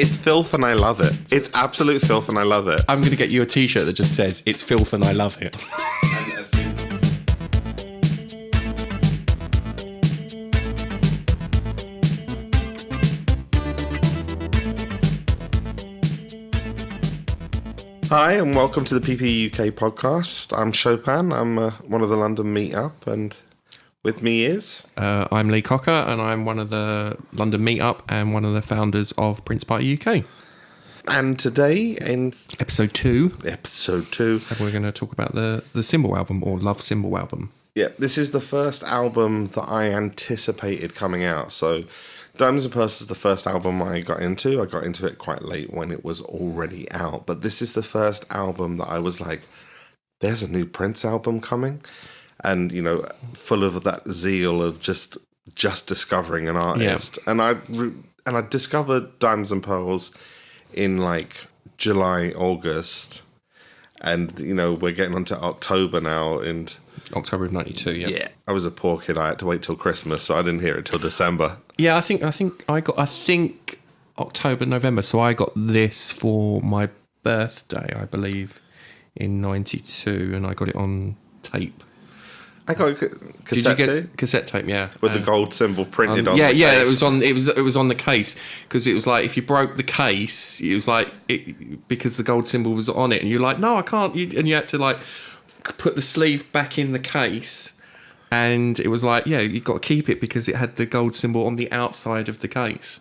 It's filth and I love it. It's absolute filth and I love it. I'm going to get you a t-shirt that just says, it's filth and I love it. Hi and welcome to the PPUK Podcast. I'm Chopin. I'm one of the London Meetup, and with me is... I'm Lee Cocker, and I'm one of the London Meetup and one of the founders of Prince Party UK. And today in... Episode 2. We're going to talk about the Symbol album, or Love Symbol album. Yeah, this is the first album that I anticipated coming out. So Diamonds and Pearls is the first album I got into. I got into it quite late when it was already out. But this is the first album that I was like, there's a new Prince album coming. And, you know, full of that zeal of just discovering an artist. Yeah. And I discovered Diamonds and Pearls in like July, August. And, you know, we're getting onto October now. And October of 92, yeah. Yeah. I was a poor kid. I had to wait till Christmas, so I didn't hear it till December. Yeah, I think October, November. So I got this for my birthday, I believe, in 92, and I got it on tape. I got a cassette tape. Cassette tape, yeah, with the gold symbol printed on. Yeah, the case. It was on the case, because it was like if you broke the case, it was like because the gold symbol was on it, and you're like, no, I can't, and you had to like put the sleeve back in the case, and it was like, yeah, you've got to keep it because it had the gold symbol on the outside of the case.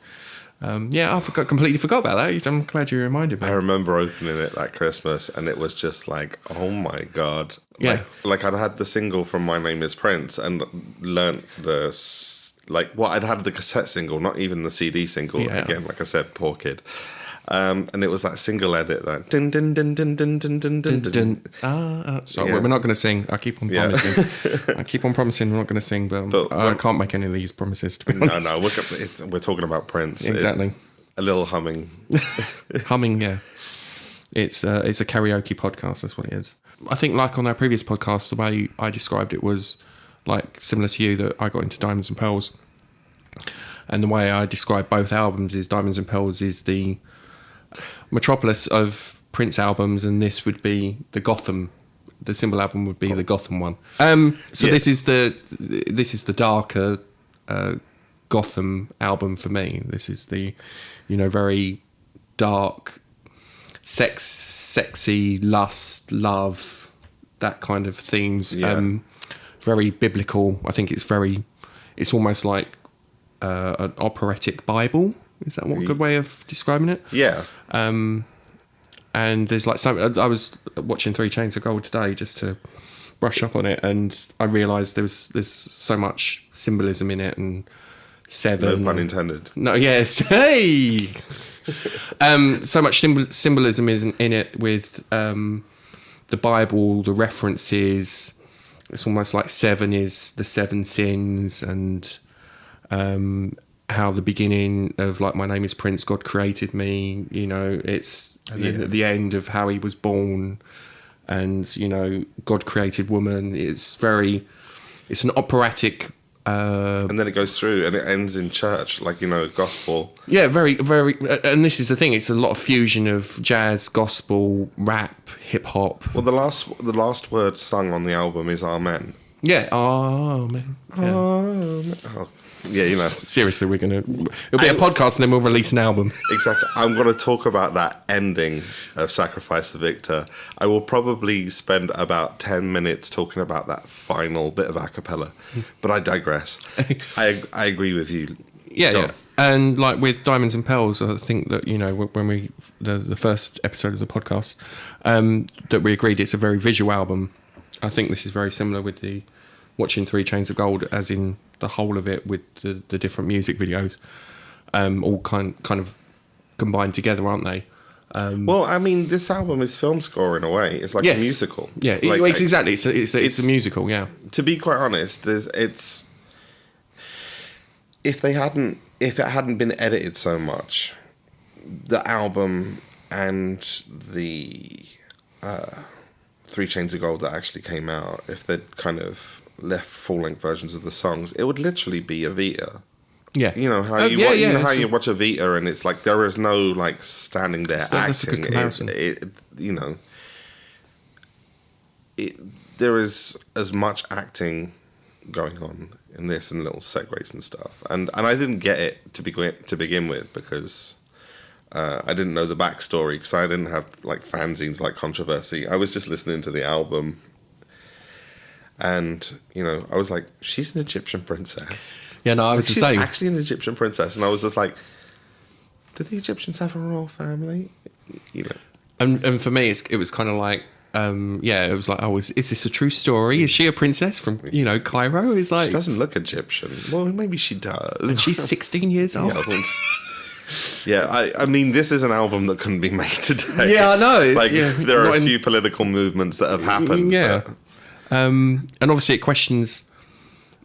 Yeah, completely forgot about that. I'm glad you reminded me. I remember opening it that Christmas, and it was just like, oh my God. Yeah. Like I'd had the single from My Name is Prince and learnt I'd had the cassette single, not even the CD single. Yeah. Again, like I said, poor kid. And it was that single edit, that dun dun dun dun dun dun dun dun dun. Sorry, we're not going to sing. I keep on promising. I keep on promising we're not going to sing, but I can't make any of these promises, to be honest. No, we're talking about Prince. Exactly. A little humming. Humming, yeah. It's a karaoke podcast, that's what it is. I think, like on our previous podcast, the way I described it was like similar to you, that I got into Diamonds and Pearls. And the way I describe both albums is Diamonds and Pearls is the metropolis of Prince albums, and this would be the Gotham. The Symbol album would be the Gotham one. This is the darker Gotham album for me. This is the, very dark, sexy, lust, love, that kind of themes. Yeah. Very biblical. I think it's almost like an operatic Bible. Is that one good way of describing it? Yeah. And there's like I was watching 3 Chainz of Gold today just to brush up on it, and I realised there's so much symbolism in it, and 7. No pun intended. No, yes. Hey! So much symbolism is in it with the Bible, the references. It's almost like 7 is the 7 sins, and how the beginning of like My Name is Prince, God created me, it's then at the end of how he was born, and God created woman. It's an operatic and then it goes through and it ends in church, like gospel. Yeah, very, very. And this is the thing, it's a lot of fusion of jazz, gospel, rap, hip hop. Well, the last word sung on the album is Amen. Yeah, amen. Yeah. Amen. Oh. Yeah, Seriously, it'll be a podcast and then we'll release an album. Exactly. I'm going to talk about that ending of Sacrifice of Victor. I will probably spend about 10 minutes talking about that final bit of a cappella, but I digress. I agree with you. Yeah. And like with Diamonds and Pearls, I think that, when the first episode of the podcast, that we agreed it's a very visual album. I think this is very similar with the watching 3 Chainz of Gold, as in the whole of it with the different music videos, all kind of combined together, aren't they? Well, I mean, this album is film score in a way. It's like a musical. Yeah, exactly. It's a musical. Yeah. To be quite honest, if it hadn't been edited so much, the album and the 3 Chainz of Gold that actually came out, if they'd kind of left full-length versions of the songs, it would literally be Evita. Yeah. You know how how you watch Evita, and it's like there is no like standing there acting. That's a good comparison. There is as much acting going on in this and little segues and stuff, and I didn't get it to begin with because I didn't know the backstory, because I didn't have like fanzines like Controversy. I was just listening to the album, and I was like, she's an Egyptian princess. Yeah, no, I was the same. She's actually an Egyptian princess, and I was just like, do the Egyptians have a royal family? And for me, it was kind of like, it was like, oh, is this a true story? Is she a princess from Cairo? It's like, she doesn't look Egyptian. Well, maybe she does. And she's 16 years old. Yeah, I mean, this is an album that couldn't be made today. Yeah, I know. There are a few political movements that have happened. Yeah, and obviously it questions.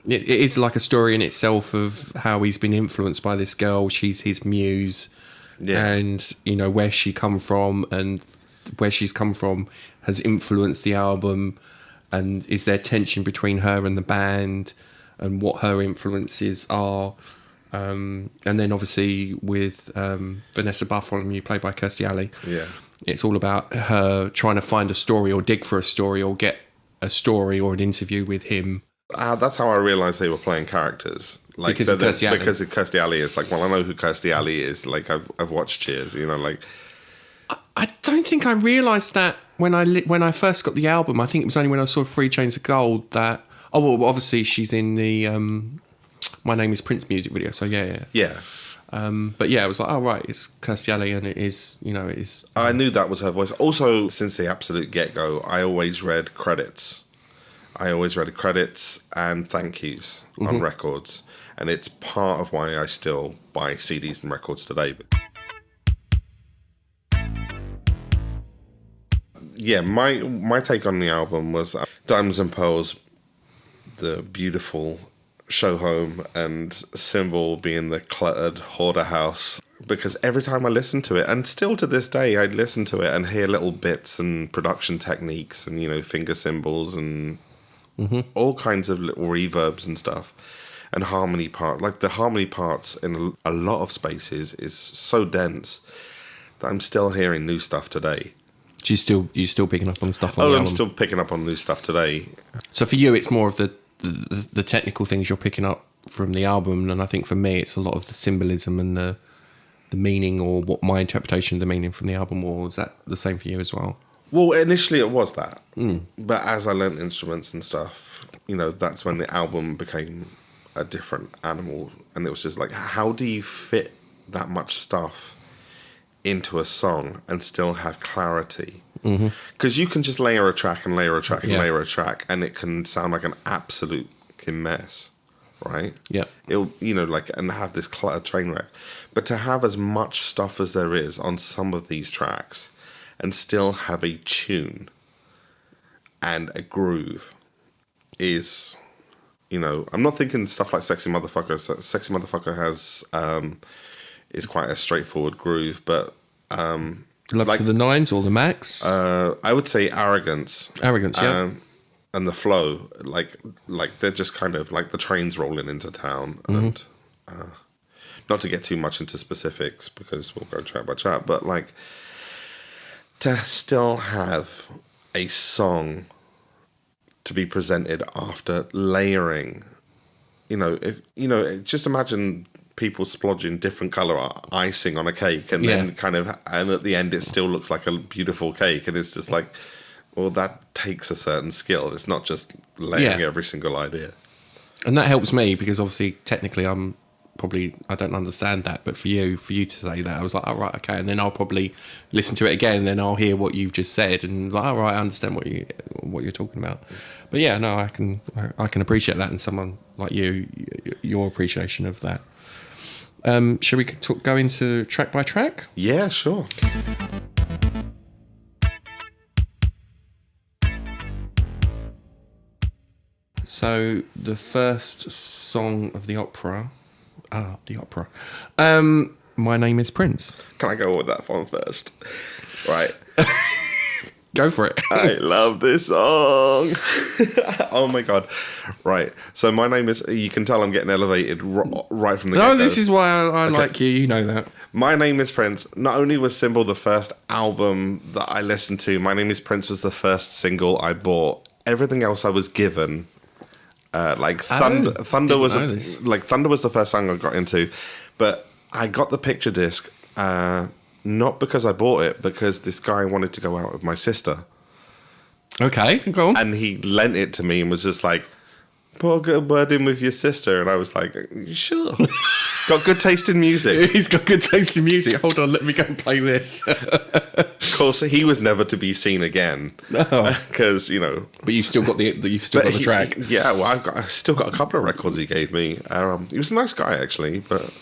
It is like a story in itself of how he's been influenced by this girl. She's his muse, and where she come from, and where she's come from has influenced the album. And is there tension between her and the band, and what her influences are? And then obviously with Vanessa Bartholomew, played by Kirstie Alley, it's all about her trying to find a story or dig for a story or get a story or an interview with him. That's how I realised they were playing characters. Like because of Kirstie Alley is like, well, I know who Kirstie Alley is. Like I've watched Cheers, like. I don't think I realised that when I first got the album. I think it was only when I saw 3 Chains of Gold that. Oh well, obviously she's in the My Name Is Prince music video. So yeah. But yeah, it was like, oh right, it's Kirstie Alley, and it is, it is. I knew that was her voice. Also, since the absolute get-go, I always read credits. And thank yous on records, and it's part of why I still buy CDs and records today. Yeah, my take on the album was Diamonds and Pearls, the beautiful show home, and Symbol being the cluttered hoarder house. Because every time I listen to it, and still to this day, I'd listen to it and hear little bits and production techniques and finger cymbals and all kinds of little reverbs and stuff, and harmony part. Like the harmony parts in a lot of spaces is so dense that I'm still hearing new stuff today. You still picking up on stuff on the album? I'm still picking up on new stuff today. So for you, it's more of the technical things you're picking up from the album, and I think for me, it's a lot of the symbolism and the meaning, or what my interpretation of the meaning from the album was. Is that the same for you as well? Well, initially it was that, but as I learned instruments and stuff, that's when the album became a different animal, and it was just like, how do you fit that much stuff into a song and still have clarity? Because you can just layer a track and layer a track and layer a track, and it can sound like an absolute mess, right? Yeah. It'll, and have this cluttered train wreck. But to have as much stuff as there is on some of these tracks and still have a tune and a groove is, I'm not thinking stuff like Sexy Motherfucker. Sexy Motherfucker has, is quite a straightforward groove, but... Love to the Nines or the Max? I would say Arrogance. Yeah. And the flow, like they're just kind of like the trains rolling into town. And not to get too much into specifics because we'll go track by track, but like to still have a song to be presented after layering, just imagine people splodging different color icing on a cake, and then and at the end it still looks like a beautiful cake, and it's just like, well, that takes a certain skill. It's not just layering every single idea. And that helps me because obviously technically I don't understand that, but for you to say that, I was like, oh, right, okay, and then I'll probably listen to it again, and then I'll hear what you've just said, and like, oh, right, I understand what you're talking about. But yeah, no, I can appreciate that in someone like you, your appreciation of that. Shall we go into track by track? Yeah, sure. So the first song of the opera. My Name Is Prince. Can I go with that one first? Right. Go for it. I love this song. Oh my god! Right. So my name is. You can tell I'm getting elevated right from the get-go. No, this is why I like you. You know that. My Name is Prince. Not only was Symbol the first album that I listened to, My Name is Prince was the first single I bought. Everything else I was given. Thunder was Thunder was the first song I got into, but I got the picture disc not because I bought it, because this guy wanted to go out with my sister. Okay, go on. And he lent it to me and was just like, put a word in with your sister. And I was like, sure. He's got good taste in music. He's got good taste in music. Hold on, let me go and play this. Of course, he was never to be seen again. Because, you know. But you've still got the track. Yeah, well, I've still got a couple of records he gave me. He was a nice guy, actually, but...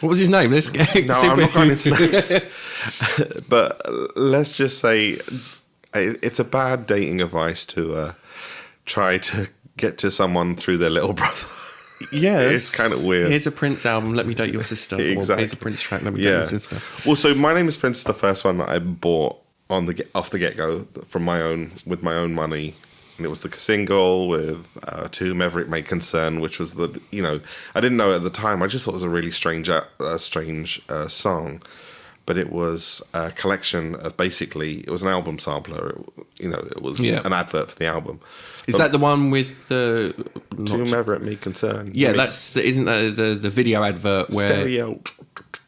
What was his name? No, I'm not going into names. But let's just say it's a bad dating advice to try to get to someone through their little brother. Yeah, it's kind of weird. Here's a Prince album, let me date your sister. Exactly. Or here's a Prince track, let me date your sister. Well, so My Name is Prince is the first one that I bought off the get-go with my own money. And it was the single with To Whomever It May Concern, which was I didn't know at the time. I just thought it was a really strange song. But it was a collection of it was an album sampler. It was an advert for the album. Is that the one with the... To Whomever It May Concern. Yeah, isn't that the video advert where... Stereo.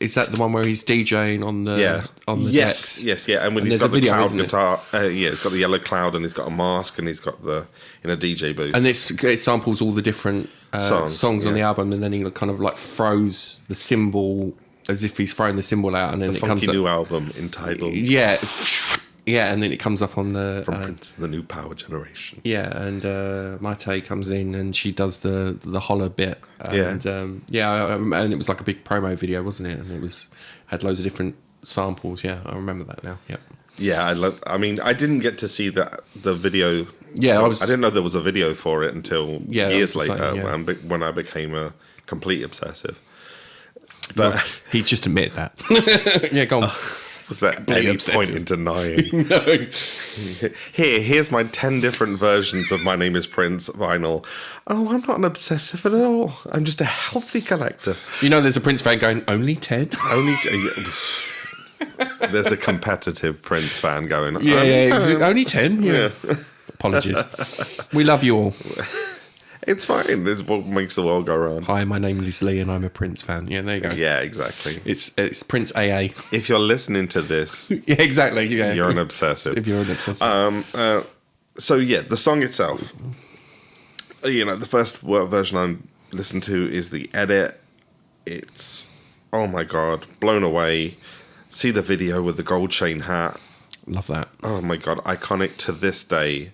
Is that the one where he's DJing on the decks? Yes. And when he's got the cloud guitar, it's got the yellow cloud, and he's got a mask, and he's got in a DJ booth. And it samples all the different songs on the album, and then he kind of like throws the cymbal as if he's throwing the cymbal out, and then the it comes funky new album entitled and then it comes up on the From Prince, the New Power Generation. Yeah, and Maite comes in and she does the holler bit. And and it was like a big promo video, wasn't it? And it had loads of different samples. Yeah, I remember that now. Yep. Yeah, I didn't get to see the video. Yeah, I didn't know there was a video for it until years later when I became a complete obsessive. But he just admitted that. Yeah, go on. Was that any point in denying? No. Here's my 10 different versions of My Name is Prince vinyl. Oh, I'm not an obsessive at all. I'm just a healthy collector. There's a Prince fan going, only 10? Only 10. There's a competitive Prince fan going, only 10? Yeah. Apologies. We love you all. It's fine. It's what makes the world go round. Hi, my name is Lee and I'm a Prince fan. Yeah, there you go. Yeah, exactly. It's Prince AA. If you're listening to this... yeah, exactly. Yeah. You're an obsessive. If you're an obsessive. So, the song itself. The first version I listened to is the edit. It's, oh my God, blown away. See the video with the gold chain hat. Love that. Oh my God, iconic to this day.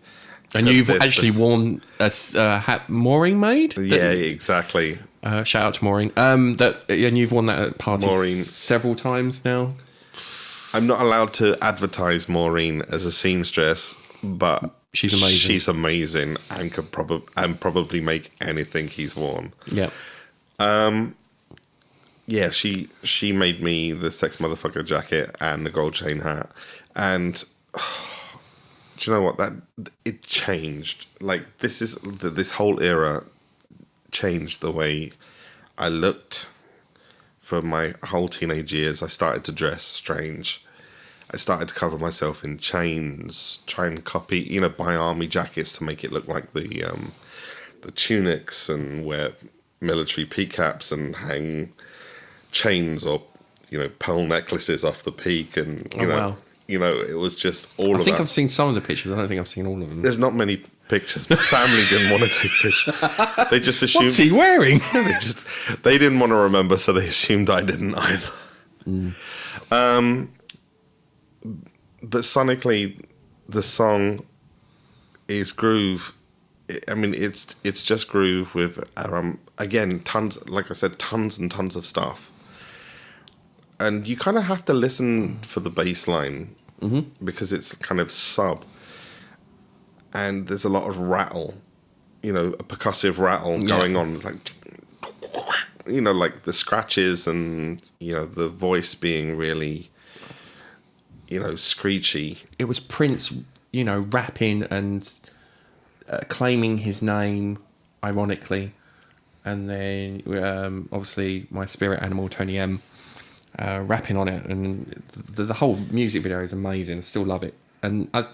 And you've actually worn a hat Maureen made? Yeah, exactly. Shout out to Maureen. And you've worn that at parties several times now? I'm not allowed to advertise Maureen as a seamstress, but she's amazing. She's amazing and could probably make anything he's worn. Yeah. She made me the Sex Motherfucker jacket and the gold chain hat. And... do you know what? It changed. Like, this whole era changed the way I looked for my whole teenage years. I started to dress strange. I started to cover myself in chains, try and copy, buy army jackets to make it look like the tunics, and wear military peacaps and hang chains or, pearl necklaces off the peak, and, wow. It was just all of that. I think I've seen some of the pictures. I don't think I've seen all of them. There's not many pictures. My family didn't want to take pictures. They just assumed... What's he wearing? They didn't want to remember, so they assumed I didn't either. But sonically, the song is groove. It's just groove with, again, tons, like I said, tons and tons of stuff. And you kind of have to listen for the bass line because it's kind of sub. And there's a lot of rattle, a percussive rattle going on. It's like, like the scratches and, the voice being really, screechy. It was Prince, rapping and claiming his name, ironically. And then, obviously, my spirit animal, Tony M, rapping on it. And the whole music video is amazing. I still love it. And I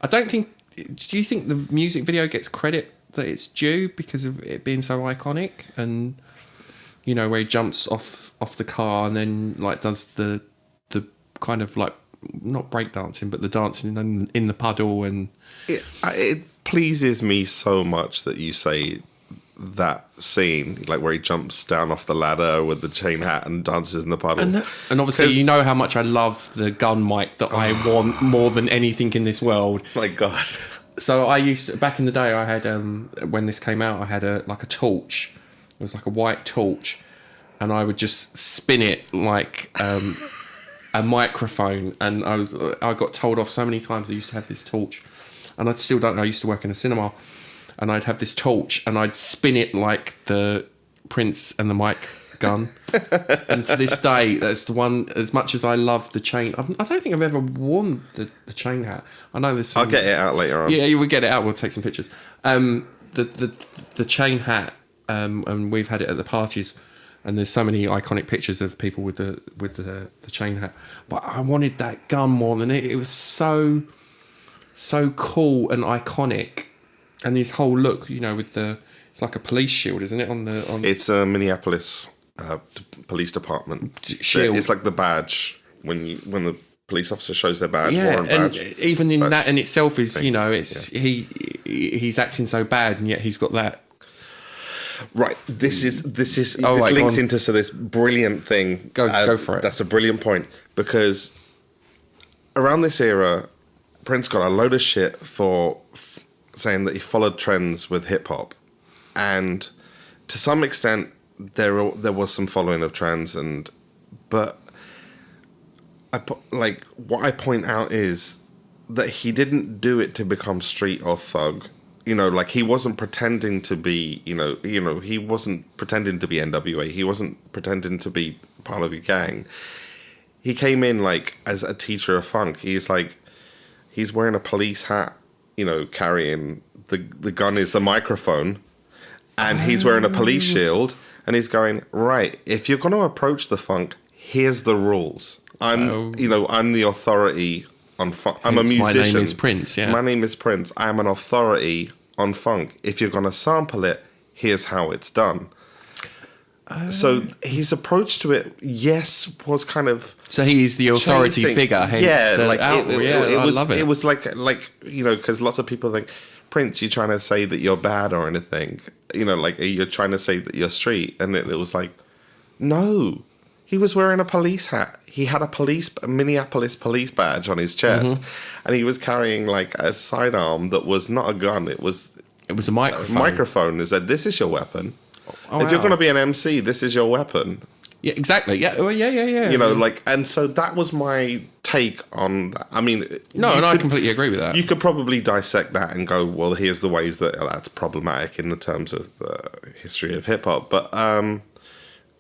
don't think... Do you think the music video gets credit that it's due because of it being so iconic? And, where he jumps off the car and then, does the kind of, not breakdancing, but the dancing in the puddle. And it pleases me so much that you say that scene, where he jumps down off the ladder with the chain hat and dances in the puddle. And obviously, you know how much I love the gun mic that I want more than anything in this world. My God. So I used to, back in the day, I had, when this came out, I had a torch. It was like a white torch. And I would just spin it like a microphone. And I got told off so many times I used to have this torch. And I still don't know, I used to work in a cinema. And I'd have this torch and I'd spin it like the Prince and the mic gun. And to this day, that's the one, as much as I love the chain, I don't think I've ever worn the chain hat. I know there's some... I'll get it out later on. Yeah, you will get it out, we'll take some pictures. The chain hat, and we've had it at the parties, and there's so many iconic pictures of people with the chain hat. But I wanted that gun more than it. It was so cool and iconic. And this whole look, with it's like a police shield, isn't it? It's a Minneapolis police department shield. It's like the badge when the police officer shows their badge. Yeah, and badge, even in badge that in itself is, thing. He's acting so bad, and yet he's got that. Right. This links into this brilliant thing. Go for it. That's a brilliant point, because around this era, Prince got a load of shit for saying that he followed trends with hip hop, and to some extent there was some following of trends, but what I point out is that he didn't do it to become street or thug. He wasn't pretending to be, he wasn't pretending to be NWA. He wasn't pretending to be part of a gang. He came in as a teacher of funk. He's wearing a police hat, carrying the gun is the microphone, and he's wearing a police shield, and he's going, right, if you're going to approach the funk, here's the rules. I'm the authority on funk. I'm a musician. My name is Prince, yeah. My name is Prince. I'm an authority on funk. If you're going to sample it, here's how it's done. So his approach to it, yes, was kind of... So he's the authority figure, hence I love it. It was because lots of people think, Prince, you're trying to say that you're bad or anything. You're trying to say that you're street. And it was no. He was wearing a police hat. He had a Minneapolis police badge on his chest. Mm-hmm. And he was carrying a sidearm that was not a gun. It was a microphone. A microphone that said, this is your weapon. If you're going to be an MC, this is your weapon. Yeah, exactly. Yeah, well, yeah. And so that was my take on that. I mean... I completely agree with that. You could probably dissect that and go, well, here's the ways that that's problematic in the terms of the history of hip-hop. But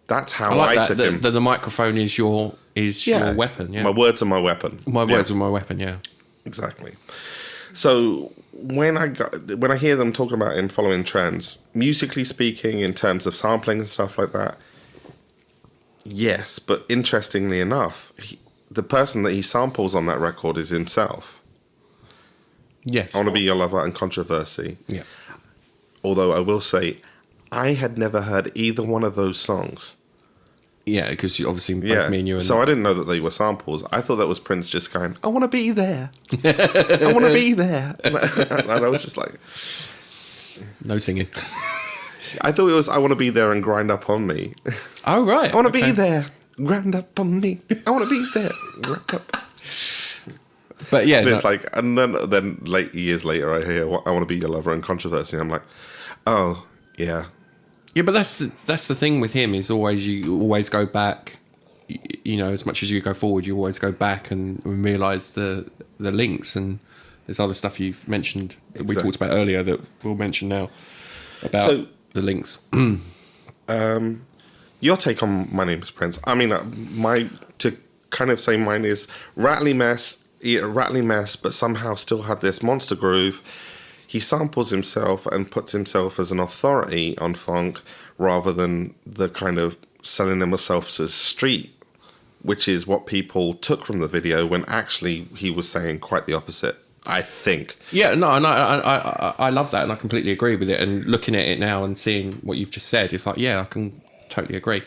that's how I took him. The microphone is your weapon, yeah. My words are my weapon. My words are my weapon, yeah. Exactly. So... When I hear them talking about him following trends, musically speaking, in terms of sampling and stuff like that, yes. But interestingly enough, the person that he samples on that record is himself. Yes. I Want to Be Your Lover and Controversy. Yeah. Although I will say, I had never heard either one of those songs. Yeah, because obviously both me and you... So I didn't know that they were samples. I thought that was Prince just going, I want to be there. I want to be there. And I was just like... No singing. I thought it was, I want to be there and grind up on me. Oh, right. I want to be there, grind up on me. I want to be there, grind up. But yeah... And then years later I hear, I Want to Be Your Lover and Controversy. And I'm like, oh, yeah. Yeah, but that's the thing with him is you always go back. As much as you go forward, you always go back and realise the links. And there's other stuff you've mentioned that we talked about earlier that we'll mention now about the links. Your take on My Name is Prince. I mean, to kind of say mine is rattly mess, but somehow still had this monster groove. He samples himself and puts himself as an authority on funk rather than the kind of selling himself as street, which is what people took from the video when actually he was saying quite the opposite, I think. Yeah, no, I love that, and I completely agree with it. And looking at it now and seeing what you've just said, it's like, yeah, I can totally agree.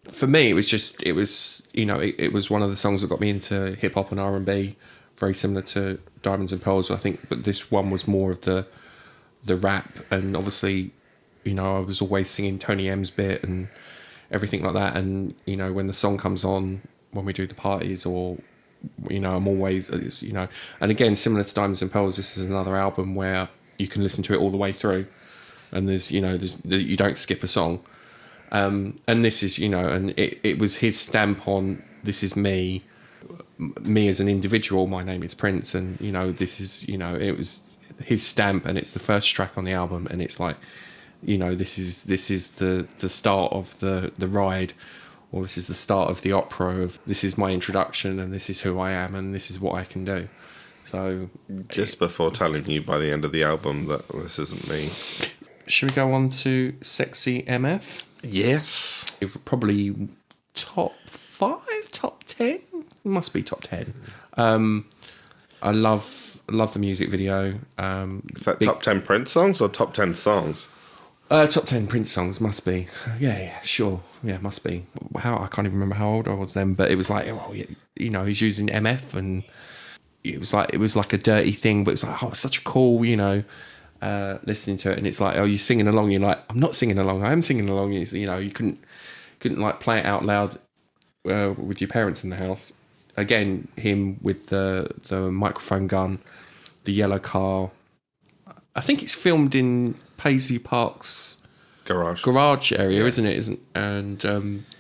For me, it was one of the songs that got me into hip hop and R&B, very similar to Diamonds and Pearls, I think. But this one was more of the rap, and obviously, I was always singing Tony M's bit and everything like that. And when the song comes on, when we do the parties, or I'm always, and again, similar to Diamonds and Pearls, this is another album where you can listen to it all the way through, and there's you don't skip a song. And this is, and it was his stamp on, this is me as an individual. My name is Prince, and this is, it was his stamp, and it's the first track on the album, and it's like, this is the start of the ride, or this is the start of the opera of, this is my introduction, and this is who I am, and this is what I can do. So just before telling you by the end of the album that this isn't me, should we go on to Sexy MF? Yes. Probably top 5, top 10? Must be top 10. I love the music video. Is that top 10 Prince songs or top 10 songs? Top 10 Prince songs, must be. Yeah, sure. Yeah, must be. I can't even remember how old I was then, but it was like, he's using MF, and it was like a dirty thing, but it's like, it's such a cool, listening to it, and it's like, you're singing along. You're like, I'm not singing along. I am singing along. You couldn't like play it out loud with your parents in the house. Again, him with the microphone gun, the yellow car. I think it's filmed in Paisley Park's garage area, yeah. Isn't it? And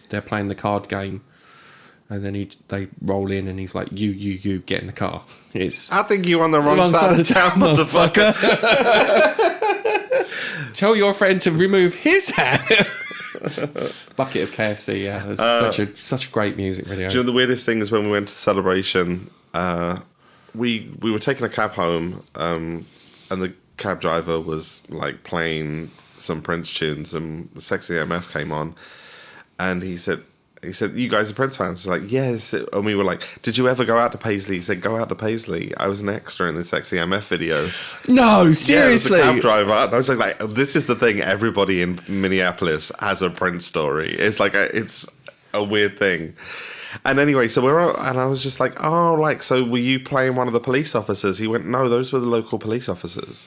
they're playing the card game, and then they roll in, and he's like, you get in the car. I think you're on the wrong side of the town, motherfucker. Tell your friend to remove his hat. Bucket of KFC, yeah. It's such a great music video. Do you know the weirdest thing is when we went to the celebration, we were taking a cab home, and the cab driver was like playing some Prince tunes, and Sexy MF came on, and he said, you guys are Prince fans? Like, yes. And we were like, did you ever go out to Paisley? He said, go out to Paisley. I was an extra in the Sexy MF video. No, seriously? Yeah, it was a cab driver. And I was like, this is the thing. Everybody in Minneapolis has a Prince story. It's like, it's a weird thing. And anyway, and I was just like, so were you playing one of the police officers? He went, no, those were the local police officers.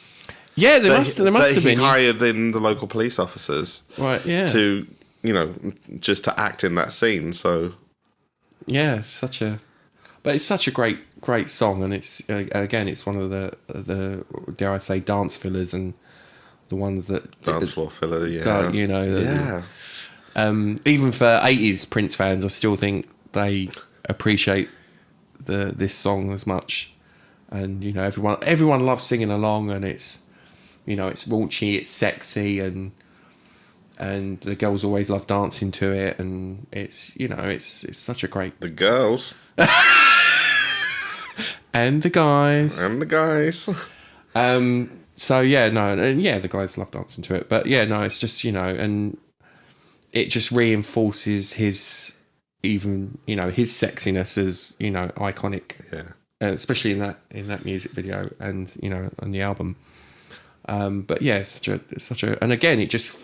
Yeah, they must have been. He hired in the local police officers. Right, yeah. To... just to act in that scene. So yeah, but it's such a great song, and it's again, it's one of the dare I say dance fillers, and the ones that dance floor filler, yeah. Yeah. Even for 80s Prince fans, I still think they appreciate this song as much, and everyone loves singing along, and it's it's raunchy, it's sexy, and the girls always love dancing to it, and it's it's such a great... The girls. And the guys. So yeah, no, and yeah, the guys love dancing to it, but yeah, no, it's just, and it just reinforces his sexiness as, iconic. Yeah. Especially in that music video, and, on the album. But yeah, such a, and again, it just...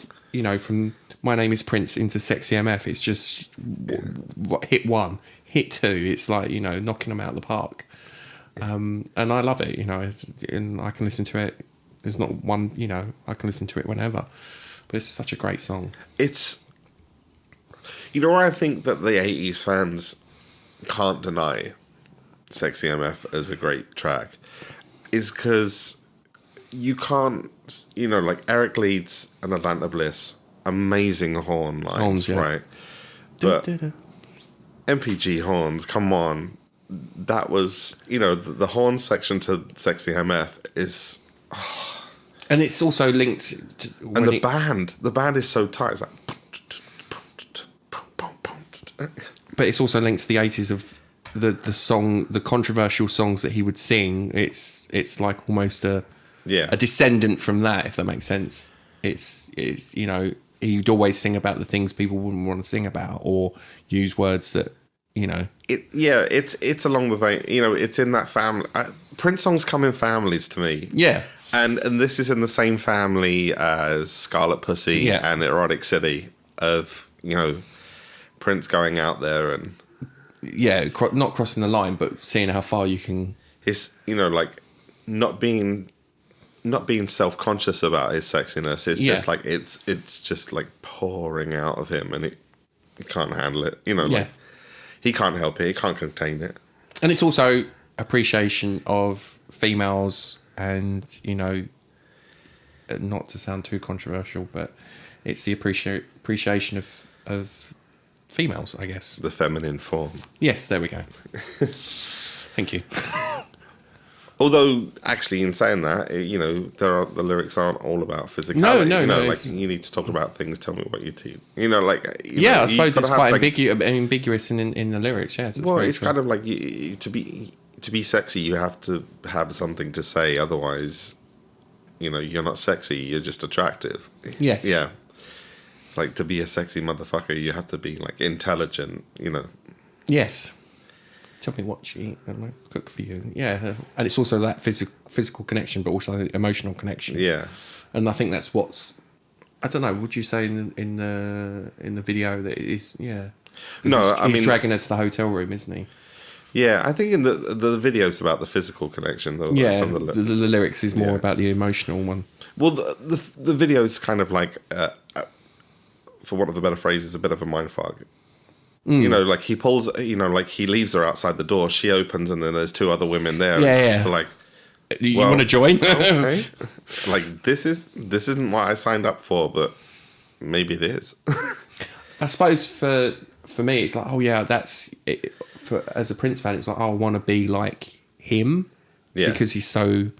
from My Name is Prince into Sexy MF, it's just hit 1, hit 2. It's like, knocking them out of the park. And I love it, and I can listen to it. There's not one, I can listen to it whenever. But it's such a great song. It's, I think that the 80s fans can't deny Sexy MF as a great track is because you can't, like Eric Leeds and Atlanta Bliss, amazing horns, yeah. Right? But MPG horns, come on. That was, the horn section to Sexy MF is... And it's also linked to... And the band is so tight. It's like... But but it's also linked to the 80s of the controversial songs that he would sing. It's like almost a descendant from that, if that makes sense. It's he'd always sing about the things people wouldn't want to sing about, or use words that it's along the vein. It's in that family. Prince songs come in families to me. Yeah. And this is in the same family as Scarlet Pussy and Erotic City, of Prince going out there and not crossing the line, but seeing how far you can. His like not being self-conscious about his sexiness. It's just like it's just like pouring out of him, and he can't handle it. Like he can't help it. He can't contain it. And it's also appreciation of females. And not to sound too controversial, but it's the appreciation of females, I guess. The feminine form. Yes, there we go. Thank you. Although, actually, in saying that, the lyrics aren't all about physicality. No. Like, you need to talk about things. Tell me what you do. I suppose it's quite ambiguous in the lyrics. Yeah. It's kind of like to be sexy, you have to have something to say. Otherwise, you're not sexy. You're just attractive. Yes. Yeah. It's like, to be a sexy motherfucker, you have to be like intelligent. Yes. Tell me what you eat, and I'll cook for you. Yeah, and it's also that physical connection, but also emotional connection. Yeah. And I think that's what's. I don't know. Would you say in the video that it is? Yeah. No, he's dragging her to the hotel room, isn't he? Yeah, I think in the video's about the physical connection. The lyrics is more about the emotional one. Well, the video's kind of like, for want of a better phrase, is a bit of a mindfuck. Like he pulls, like he leaves her outside the door. She opens, and then there's two other women there. Yeah. Like, you want to join? Okay. Like this isn't what I signed up for, but maybe it is. I suppose for me, it's like, that's it. As a Prince fan, it's like, I want to be like him, because he's so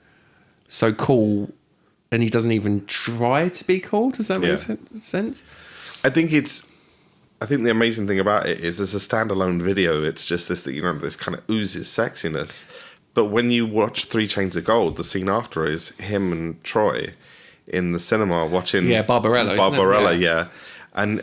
cool, and he doesn't even try to be cool. Does that make sense? I think the amazing thing about it is, as a standalone video, it's just this this kind of oozes sexiness. But when you watch 3 Chains of Gold, the scene after is him and Troy in the cinema watching Barbarella, yeah. And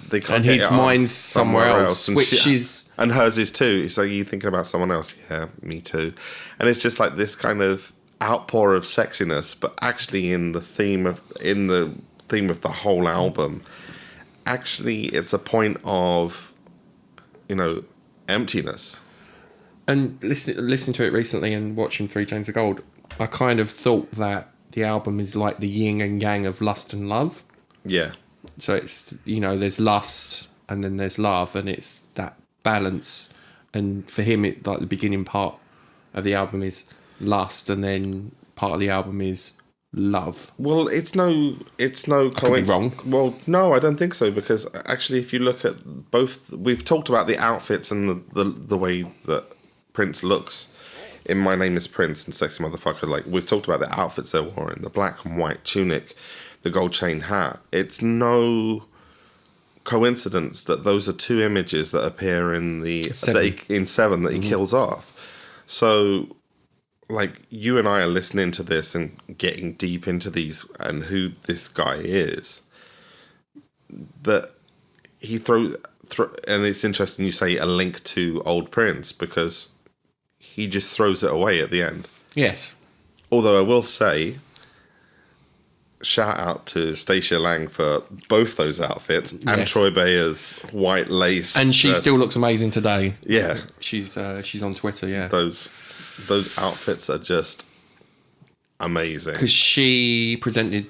they can't. And get his it mind's somewhere else, and hers is too. It's like, you thinking about someone else? Yeah, me too. And it's just like this kind of outpour of sexiness, but actually in the theme of the whole album, actually it's a point of emptiness. And listening to it recently and watching 3 Chains of Gold, I kind of thought that the album is like the yin and yang of lust and love. Yeah. So it's, there's lust and then there's love, and it's that balance. And for him, it like the beginning part of the album is lust, and then part of the album is love. Well, it's no coincidence. Wrong. Well, no, I don't think so, because actually, if you look at both, we've talked about the outfits and the way that Prince looks in My Name Is Prince and Sexy Motherfucker. Like, we've talked about the outfits they wore in the black and white tunic, the gold chain hat. It's no coincidence that those are 2 images that appear in Seven that he kills off. So, like, you and I are listening to this and getting deep into these and who this guy is. But he throws, and it's interesting you say a link to Old Prince, because he just throws it away at the end. Yes. Although I will say, shout out to Stacia Lang for both those outfits, and Troy Bayer's white lace. And she still looks amazing today. Yeah. She's on Twitter, yeah. Those outfits are just amazing. Because she presented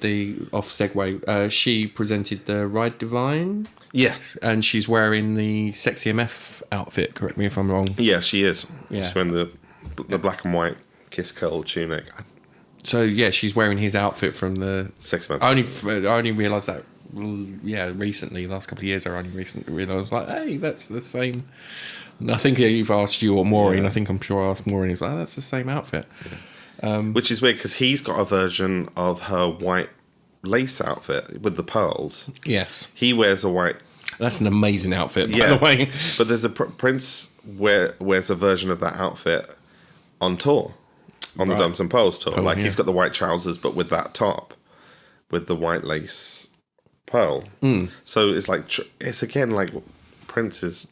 she presented the Ride Divine. Yeah. And she's wearing the Sexy MF outfit, correct me if I'm wrong. Yeah, she is. Yeah. She's wearing the black and white kiss curl tunic. So, yeah, she's wearing his outfit from the... Sex Man. I only realised that, recently, last couple of years, I only recently realised, like, hey, that's the same... And I think you've asked you or Maureen, I'm sure I asked Maureen, he's like, that's the same outfit. Yeah. Which is weird, because he's got a version of her white lace outfit with the pearls. Yes. He wears a white That's an amazing outfit, by the way. But there's Prince wears a version of that outfit on tour, on the Drums and Pearls tour. He's got the white trousers, but with that top, with the white lace pearl. So it's like, it's again like Prince is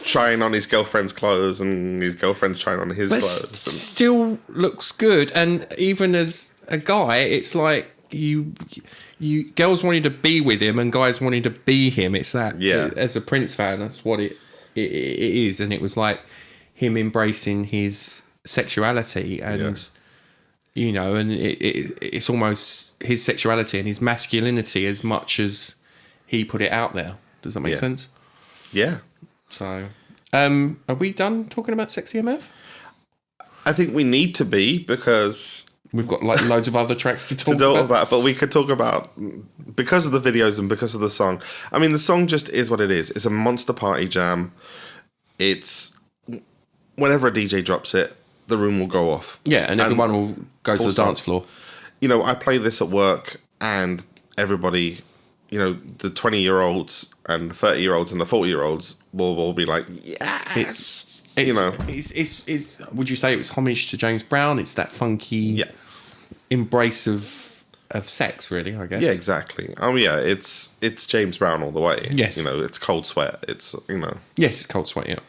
trying on his girlfriend's clothes and his girlfriend's trying on his clothes. Still looks good. And even as a guy, it's like you girls wanting to be with him and guys wanting to be him. It's that. As a Prince fan, that's what it is. And it was like him embracing his sexuality and you know, and it's almost his sexuality and his masculinity as much as he put it out there. Does that make sense? Yeah. So, are we done talking about Sexy MF? I think we need to be, because we've got like loads of other tracks to talk about. But we could talk about, because of the videos and because of the song. I mean, the song just is what it is. It's a monster party jam. It's, whenever a DJ drops it, the room will go off. Yeah, and everyone will go to the dance floor. You know, I play this at work and everybody, you know, the 20-year-olds and the 30-year-olds and the 40-year-olds will be like, yes. It's would you say it was homage to James Brown? It's that funky embrace of sex, really, I guess. Yeah, exactly. Oh, yeah, it's James Brown all the way. Yes. You know, it's Cold Sweat. It's, you know. Yes, it's Cold Sweat, yeah.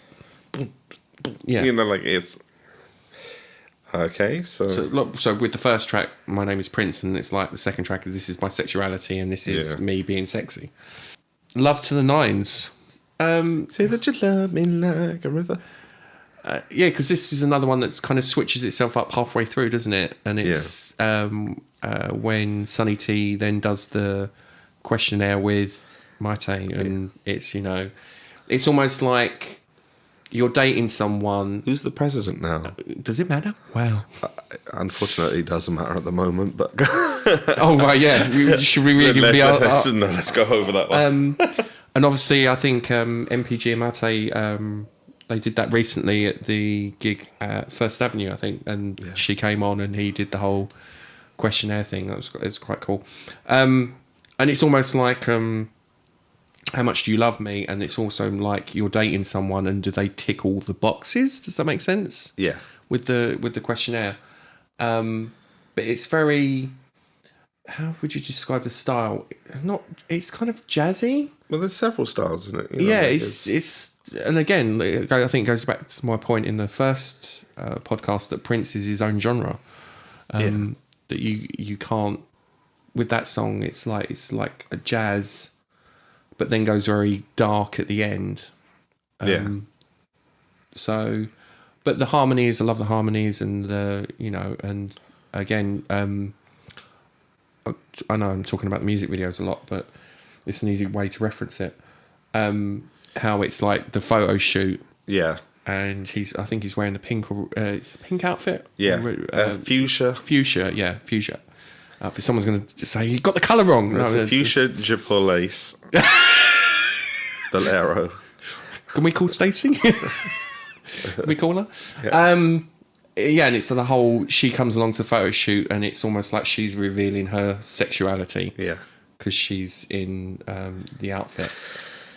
You know, like, it's... Okay, so with the first track, My Name is Prince, and it's like the second track, this is my sexuality, and this is me being sexy. Love to the Nines. Say that you love me like a river. Because this is another one that kind of switches itself up halfway through, doesn't it? And it's when Sonny T then does the questionnaire with Maite, and it's, you know, it's almost like you're dating someone. Who's the president now? Does it matter? Wow. Unfortunately, it doesn't matter at the moment, but... Oh, right, yeah. Should we really be... Let's go over that one. And obviously, I think MPG and Maite, they did that recently at the gig at First Avenue, I think, and she came on and he did the whole questionnaire thing. It was quite cool. And it's almost like... how much do you love me? And it's also like you're dating someone, and do they tick all the boxes? Does that make sense? Yeah. With the questionnaire, but it's very. How would you describe the style? It's kind of jazzy. Well, there's several styles in it. You know, yeah, it's and again, I think it goes back to my point in the first podcast that Prince is his own genre. That you can't with that song. It's like a jazz. But then goes very dark at the end. So, but the harmonies, I love the harmonies, and and again, I know I'm talking about the music videos a lot, but it's an easy way to reference it. How it's like the photo shoot. Yeah. And I think he's wearing the pink, it's a pink outfit. Yeah. Fuchsia. Fuchsia. If someone's going to say, you got the colour wrong. It's a fuchsia Jippo lace. Bolero. Can we call Stacey? Can we call her? Yeah. And it's the whole, she comes along to the photo shoot and it's almost like she's revealing her sexuality. Yeah. Because she's in the outfit.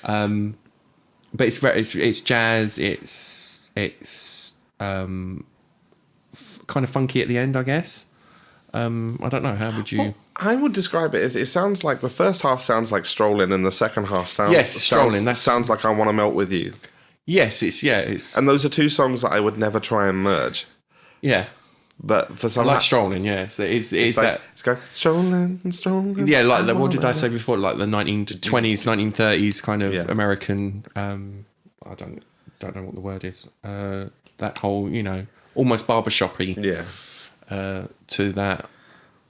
But it's jazz, it's kind of funky at the end, I guess. I don't know. How would you? Well, I would describe it as it sounds like the first half sounds like Strolling, and the second half sounds Strolling. That sounds like I Want to Melt with You. Yes, it's. And those are two songs that I would never try and merge. Yeah, but for some, I like Strolling. Yeah, so it's like, that. It's going Strolling. Yeah, like what did I say before? Like the 1920s, 1930s kind of American. I don't know what the word is. That whole, almost barbershop-y. Yeah. To that,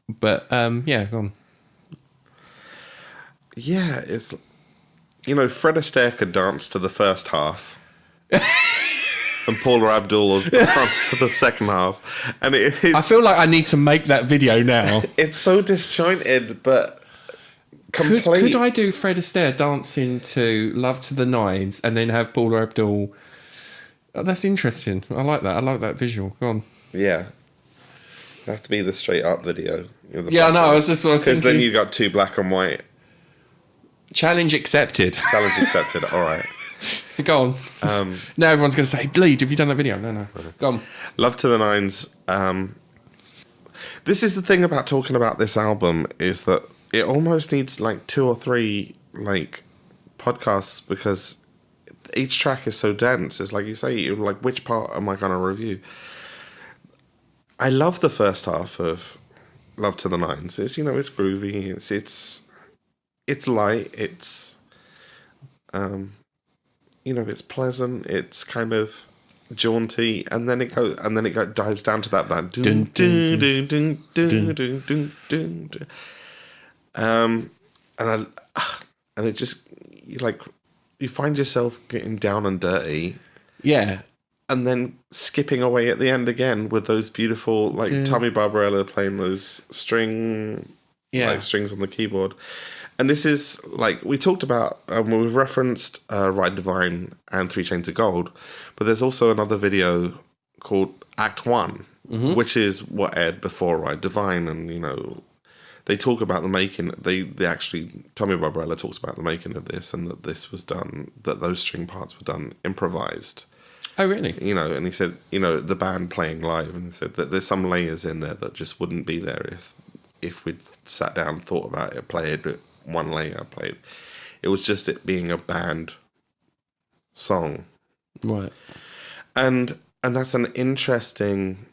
but go on. Yeah, it's Fred Astaire could dance to the first half, and Paula Abdul will dance to the second half, and I feel like I need to make that video now. It's so disjointed, but complete. Could I do Fred Astaire dancing to Love to the Nines and then have Paula Abdul? Oh, that's interesting. I like that. I like that visual. Go on. Yeah. Have to be the straight up video. I know. I was just thinking. Because then you got two black and white Challenge accepted. Challenge accepted. All right. Go on. Now everyone's going to say, Lee, have you done that video? No. Go on. Love to the Nines. This is the thing about talking about this album, is that it almost needs like 2 or 3 like podcasts, because each track is so dense. It's like you say, you're like, which part am I going to review? I love the first half of Love to the Nines. It's, you know, it's groovy. It's light. It's you know, it's pleasant. It's kind of jaunty, and then it dives down to that dun dun dun dun dun dun dun dun dun. And it just, you find yourself getting down and dirty. Yeah. And then skipping away at the end again with those beautiful, like, Tommy Barbarella playing those strings on the keyboard. And this is, like, we talked about, we've referenced Ride Divine and 3 Chainz of Gold, but there's also another video called Act 1, which is what aired before Ride Divine, and, you know, they talk about the making, they actually, Tommy Barbarella talks about the making of this, and that this was done, that those string parts were done improvised. Oh, really? You know, and he said, you know, the band playing live, and he said that there's some layers in there that just wouldn't be there if we'd sat down, thought about it, played it, one layer played. It was just it being a band song. Right. And that's an interesting,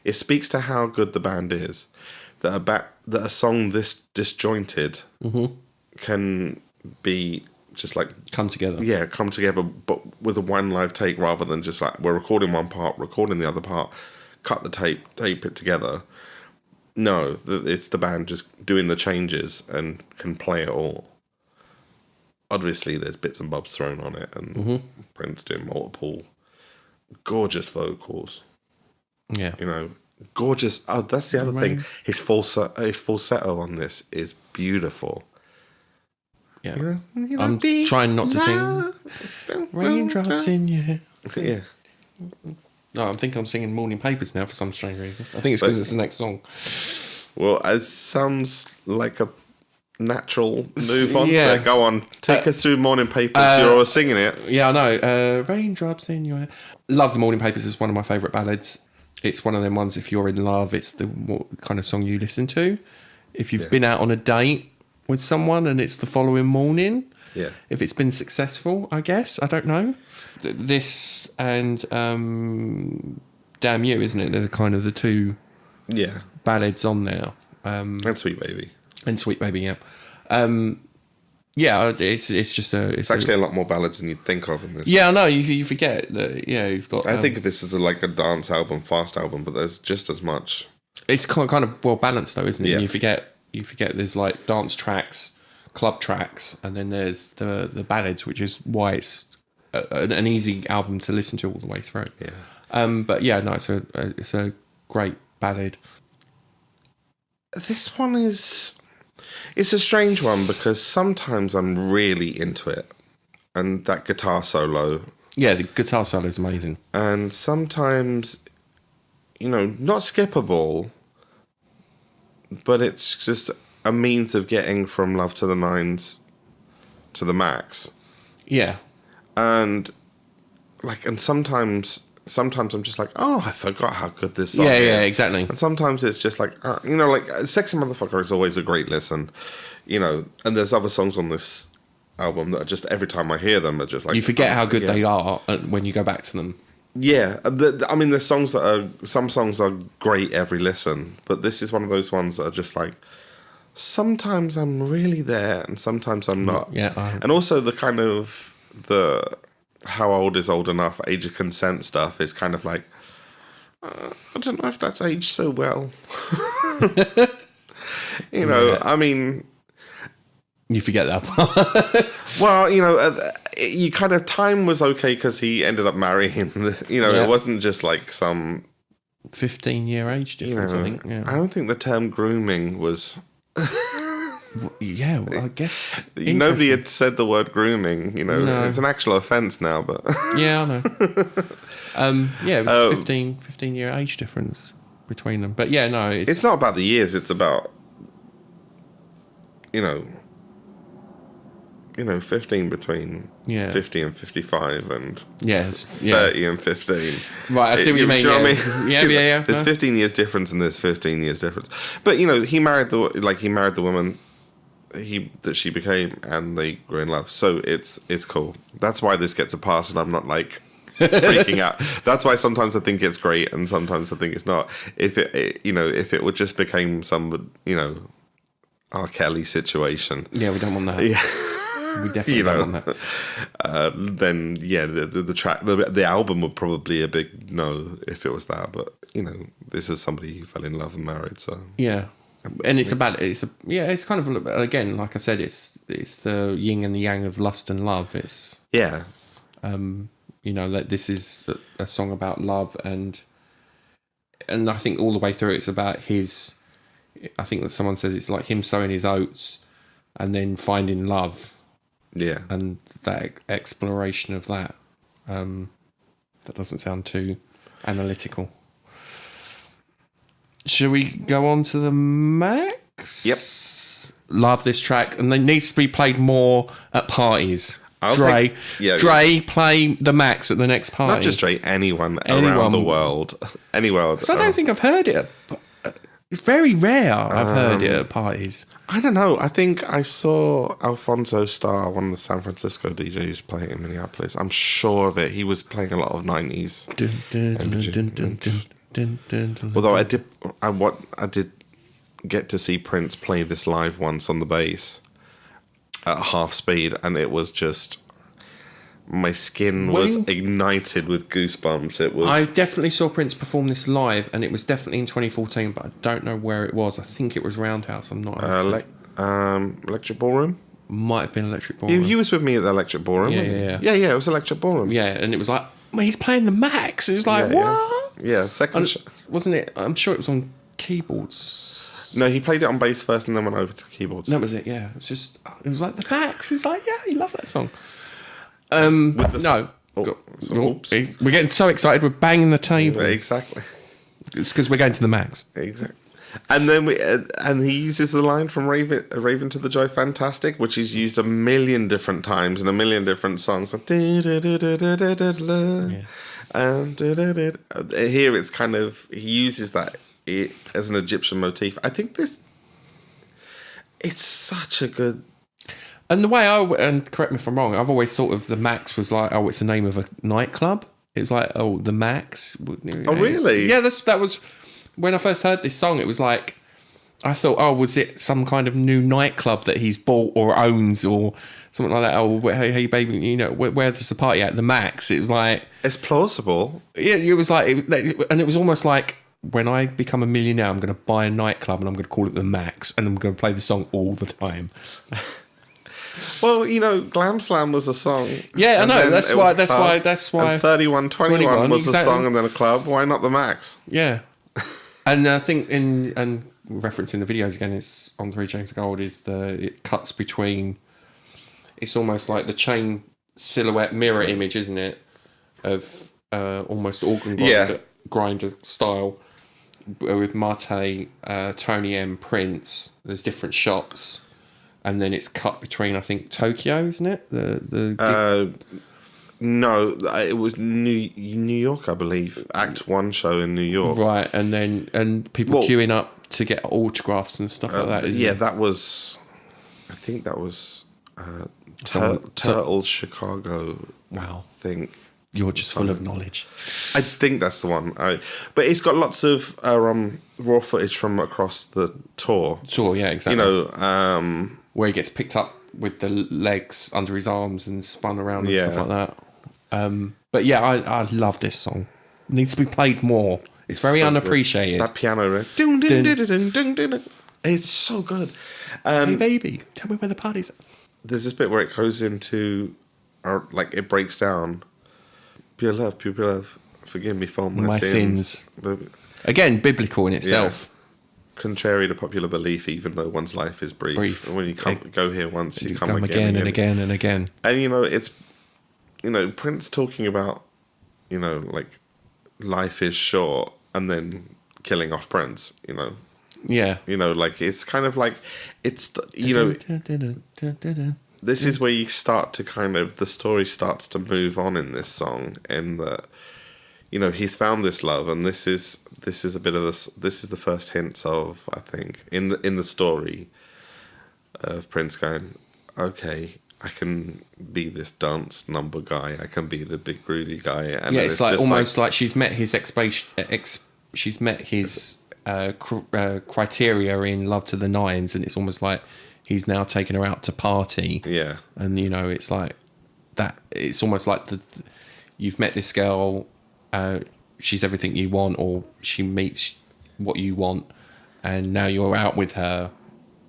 it speaks to how good the band is, that a song this disjointed can be just like come together. Yeah, come together, but with a one live take, rather than just like we're recording one part, recording the other part, cut the tape it together. No, it's the band just doing the changes and can play it all. Obviously, there's bits and bobs thrown on it, and Prince doing multiple gorgeous vocals. Yeah, you know, gorgeous. Oh, that's the other thing. His falsetto on this is beautiful. Yeah, I'm trying not to sing. Raindrops in your hair. Yeah. No, I'm thinking I'm singing Morning Papers now for some strange reason. I think it's because it's the next song. Well, it sounds like a natural move on to it. Go on, take us through Morning Papers. You're all singing it. Yeah, I know. Raindrops in your hair. Love the Morning Papers. Is one of my favourite ballads. It's one of them ones, if you're in love, it's the kind of song you listen to. If you've been out on a date with someone and it's the following morning, if it's been successful, I guess. I don't know. This and Damn You, isn't it? They're kind of the two ballads on there. And Sweet Baby. And Sweet Baby, yeah. It's just it's actually a lot more ballads than you'd think of in this. Yeah, I know. You forget that. Yeah, you've got. I think of this as like a dance album, fast album, but there's just as much. It's kind of well balanced though, isn't it? Yeah. You forget. There's like dance tracks, club tracks, and then there's the ballads, which is why it's an easy album to listen to all the way through. Yeah. But yeah, no, it's a great ballad. This one is. It's a strange one because sometimes I'm really into it, and that guitar solo. Yeah, the guitar solo is amazing. And sometimes, you know, not skippable, but it's just a means of getting from Love to the Nines to the max. Yeah. And sometimes I'm just like, oh, I forgot how good this song is. Yeah, exactly. And sometimes it's just like, you know, like Sexy Motherfucker is always a great listen, you know, and there's other songs on this album that are just, every time I hear them, are just like... You forget how good they are when you go back to them. Yeah. I mean, there's songs that are... Some songs are great every listen, but this is one of those ones that are just like, sometimes I'm really there and sometimes I'm not. Yeah. And also the kind of... how old is old enough, age of consent stuff is kind of like, I don't know if that's aged so well. You know, I mean... You forget that part. Well, you know, you kind of... Time was okay because he ended up marrying, you know, it wasn't just like some... 15-year age difference, I think. Yeah. I don't think the term grooming was... Yeah, well, I guess. Nobody had said the word grooming, you know. No. It's an actual offence now, but... Yeah, I know. It was 15-year age difference between them. But yeah, no, it's not about the years, it's about, you know, 15 between 50 and 55 and 30 and 15. Right, I see what you mean. Do you know what I mean? Yeah. There's 15 years difference and there's 15 years difference. But, he married the woman that she became, and they grew in love. So it's cool. That's why this gets a pass, and I'm not like freaking out. That's why sometimes I think it's great and sometimes I think it's not. If it would just became some, R. Kelly situation. Yeah, we don't want that. Yeah. We definitely don't want that. Then the track, the album would probably be a big no if it was that. But this is somebody who fell in love and married. So yeah, and it's kind of, again, like I said, it's the yin and the yang of lust and love. It's that this is a song about love, and I think all the way through it's about his. I think that someone says it's like him sowing his oats and then finding love. Yeah. And that exploration of that. That doesn't sound too analytical. Shall we go on to the Max? Yep. Love this track, and it needs to be played more at parties. Dre, play the Max at the next party. Not just Dre, anyone around the world. Anywhere. So I don't think I've heard it. It's very rare I've heard it at parties. I don't know. I think I saw Alfonso Starr, one of the San Francisco DJs, play it in Minneapolis. I'm sure of it. He was playing a lot of 90s. Although I did get to see Prince play this live once on the bass at half speed, and it was just... my skin was ignited with goosebumps. It was. I definitely saw Prince perform this live, and it was definitely in 2014, but I don't know where it was. I think it was Roundhouse. I'm not. Electric Ballroom. Might have been Electric Ballroom. You was with me at the Electric Ballroom. Yeah. It was Electric Ballroom. Yeah, and it was like, he's playing the Max. It's like, what? Yeah, second. Wasn't it? I'm sure it was on keyboards. No, he played it on bass first, and then went over to keyboards. That was it. Yeah, it was like the Max. It's like, yeah, you love that song. No. Oops. We're getting so excited, we're banging the table. Exactly. It's because we're going to the Max. Exactly. And then he uses the line from Raven to the Joy Fantastic, which is used a million different times in a million different songs. Like, and here it's kind of, he uses that as an Egyptian motif. I think it's such a good. And the way and correct me if I'm wrong, I've always thought of the Max was like, it's the name of a nightclub. It's like, the Max. Oh, really? Yeah, that was when I first heard this song. It was like, I thought, was it some kind of new nightclub that he's bought or owns or something like that? Hey, baby, where does the party at? The Max. It was like, it's plausible. Yeah, it was like, and it was almost like, when I become a millionaire, I'm going to buy a nightclub and I'm going to call it the Max, and I'm going to play the song all the time. Well, Glam Slam was a song. Yeah, I know. That's why. And 3121 was a song, and then a club. Why not the Max? Yeah. And I think and referencing the videos again, it's on 3 Chains of Gold. It cuts between. It's almost like the chain silhouette mirror image, isn't it? Of almost organ grinder style with Mate, Tony M, Prince. There's different shots. And then it's cut between, I think, Tokyo, isn't it? No, it was New York, I believe. Act 1 show in New York. Right, and people queuing up to get autographs and stuff like that. Yeah, that was. I think that was Turtles Chicago. Wow, I think you're just full of knowledge. I think that's the one. But it's got lots of raw footage from across the tour. Tour, yeah, exactly. Where he gets picked up with the legs under his arms and spun around and stuff like that. But yeah, I love this song. It needs to be played more. It's very so unappreciated. Good. That piano. It's so good. Hey baby, tell me where the party's at. There's this bit where it goes into, it breaks down. Pure love, forgive me for my sins. Again, biblical in itself. Yeah. Contrary to popular belief, even though one's life is brief. When you go here once, you come again and again and again. And it's, Prince talking about, life is short, and then killing off Prince. Yeah. It's kind of like it's this is where you start to kind of, the story starts to move on in this song, in that, you know, he's found this love, and this is a bit of this is the first hints of, I think, in the story of Prince going, okay, I can be this dance number guy, I can be the big groovy guy, and yeah, it's like almost like she's met his she's met his criteria in Love to the Nines, and it's almost like he's now taken her out to party. Yeah, and you know, it's like that. It's almost like you've met this girl. She's everything you want, or she meets what you want, and now you're out with her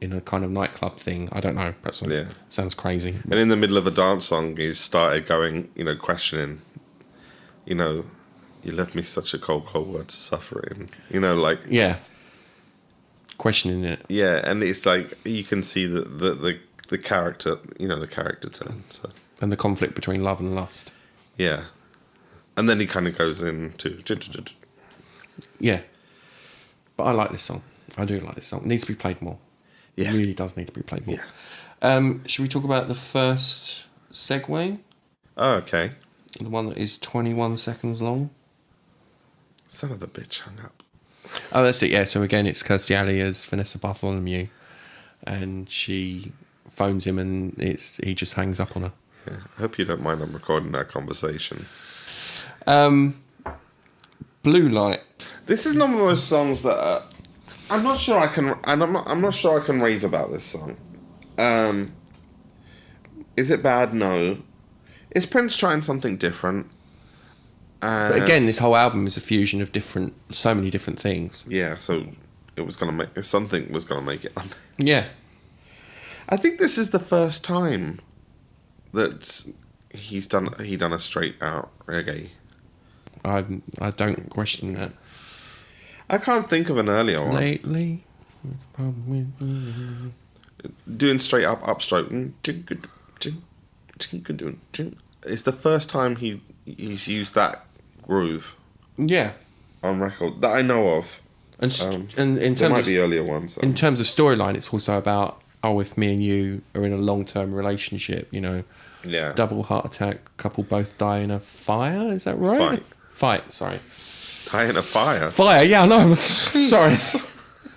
in a kind of nightclub thing. I don't know. Perhaps sounds crazy. And in the middle of a dance song, he's started going, you know, questioning, you know, you left me such a cold, cold world to suffer in. You know, like... Yeah. Questioning it. Yeah, and it's like, you can see the character, you know, the character turn. So. And the conflict between love and lust. Yeah. And then he kind of goes into... Yeah. But I like this song. I do like this song. It needs to be played more. Yeah. It really does need to be played more. Yeah. Should we talk about the first segue? Oh, okay. The one that is 21 seconds long. Son of the bitch hung up. Oh, that's it, yeah. So again, it's Kirstie Alley as Vanessa Bartholomew. And she phones him and he just hangs up on her. Yeah. I hope you don't mind I'm recording that conversation. Blue Light. This is one of those songs that I'm not sure I can. I'm not sure I can rave about this song. Is it bad? No. Is Prince trying something different? But again, this whole album is a fusion of so many different things. Yeah, so something was gonna make it. Yeah. I think this is the first time that he done a straight out reggae. I don't question that. I can't think of an earlier one. Lately, doing straight up upstroke. It's the first time he's used that groove. Yeah. On record that I know of. And in terms there might be earlier ones. In terms of storyline, it's also about if me and you are in a long-term relationship, you know. Yeah. Double heart attack, couple both die in a fire. Is that right? Fight. Sorry. Die in a fire. Fire. Yeah, I know. Sorry.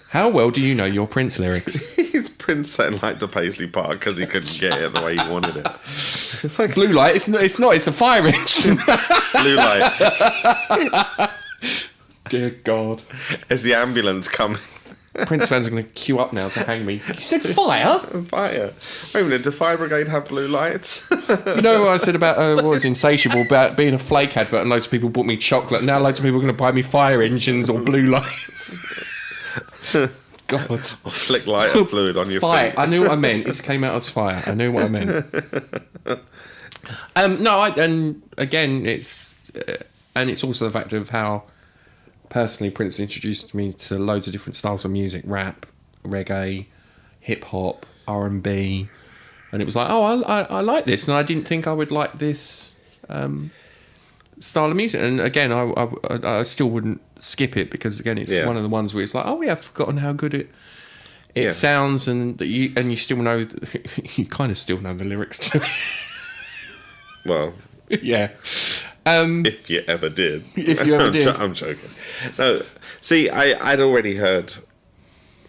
How well do you know your Prince lyrics? It's Prince setting light to Paisley Park because he couldn't get it the way he wanted it. It's like Blue Light. It's not. It's a fire engine. Blue light. Dear God. As the ambulance comes. Prince fans are going to queue up now to hang me. You said fire? Fire. Wait a minute, do Fire Brigade have blue lights? You know what I said about what was Insatiable, about being a flake advert and loads of people bought me chocolate. Now loads of people are going to buy me fire engines or blue lights. God. Or flick lighter fluid on your fire. feet. I knew what I meant. It came out as fire. I knew what I meant. And again, it's also the fact of how personally Prince introduced me to loads of different styles of music: rap, reggae, hip hop, R&B, and it was like, oh, I like this, and I didn't think I would like this style of music. And again, I still wouldn't skip it because again, it's one of the ones where it's like, oh, yeah, I've forgotten how good it sounds, and you still know you kind of still know the lyrics to it. Well, yeah. If you ever did. If you ever did. I'm joking. No, see, I'd already heard.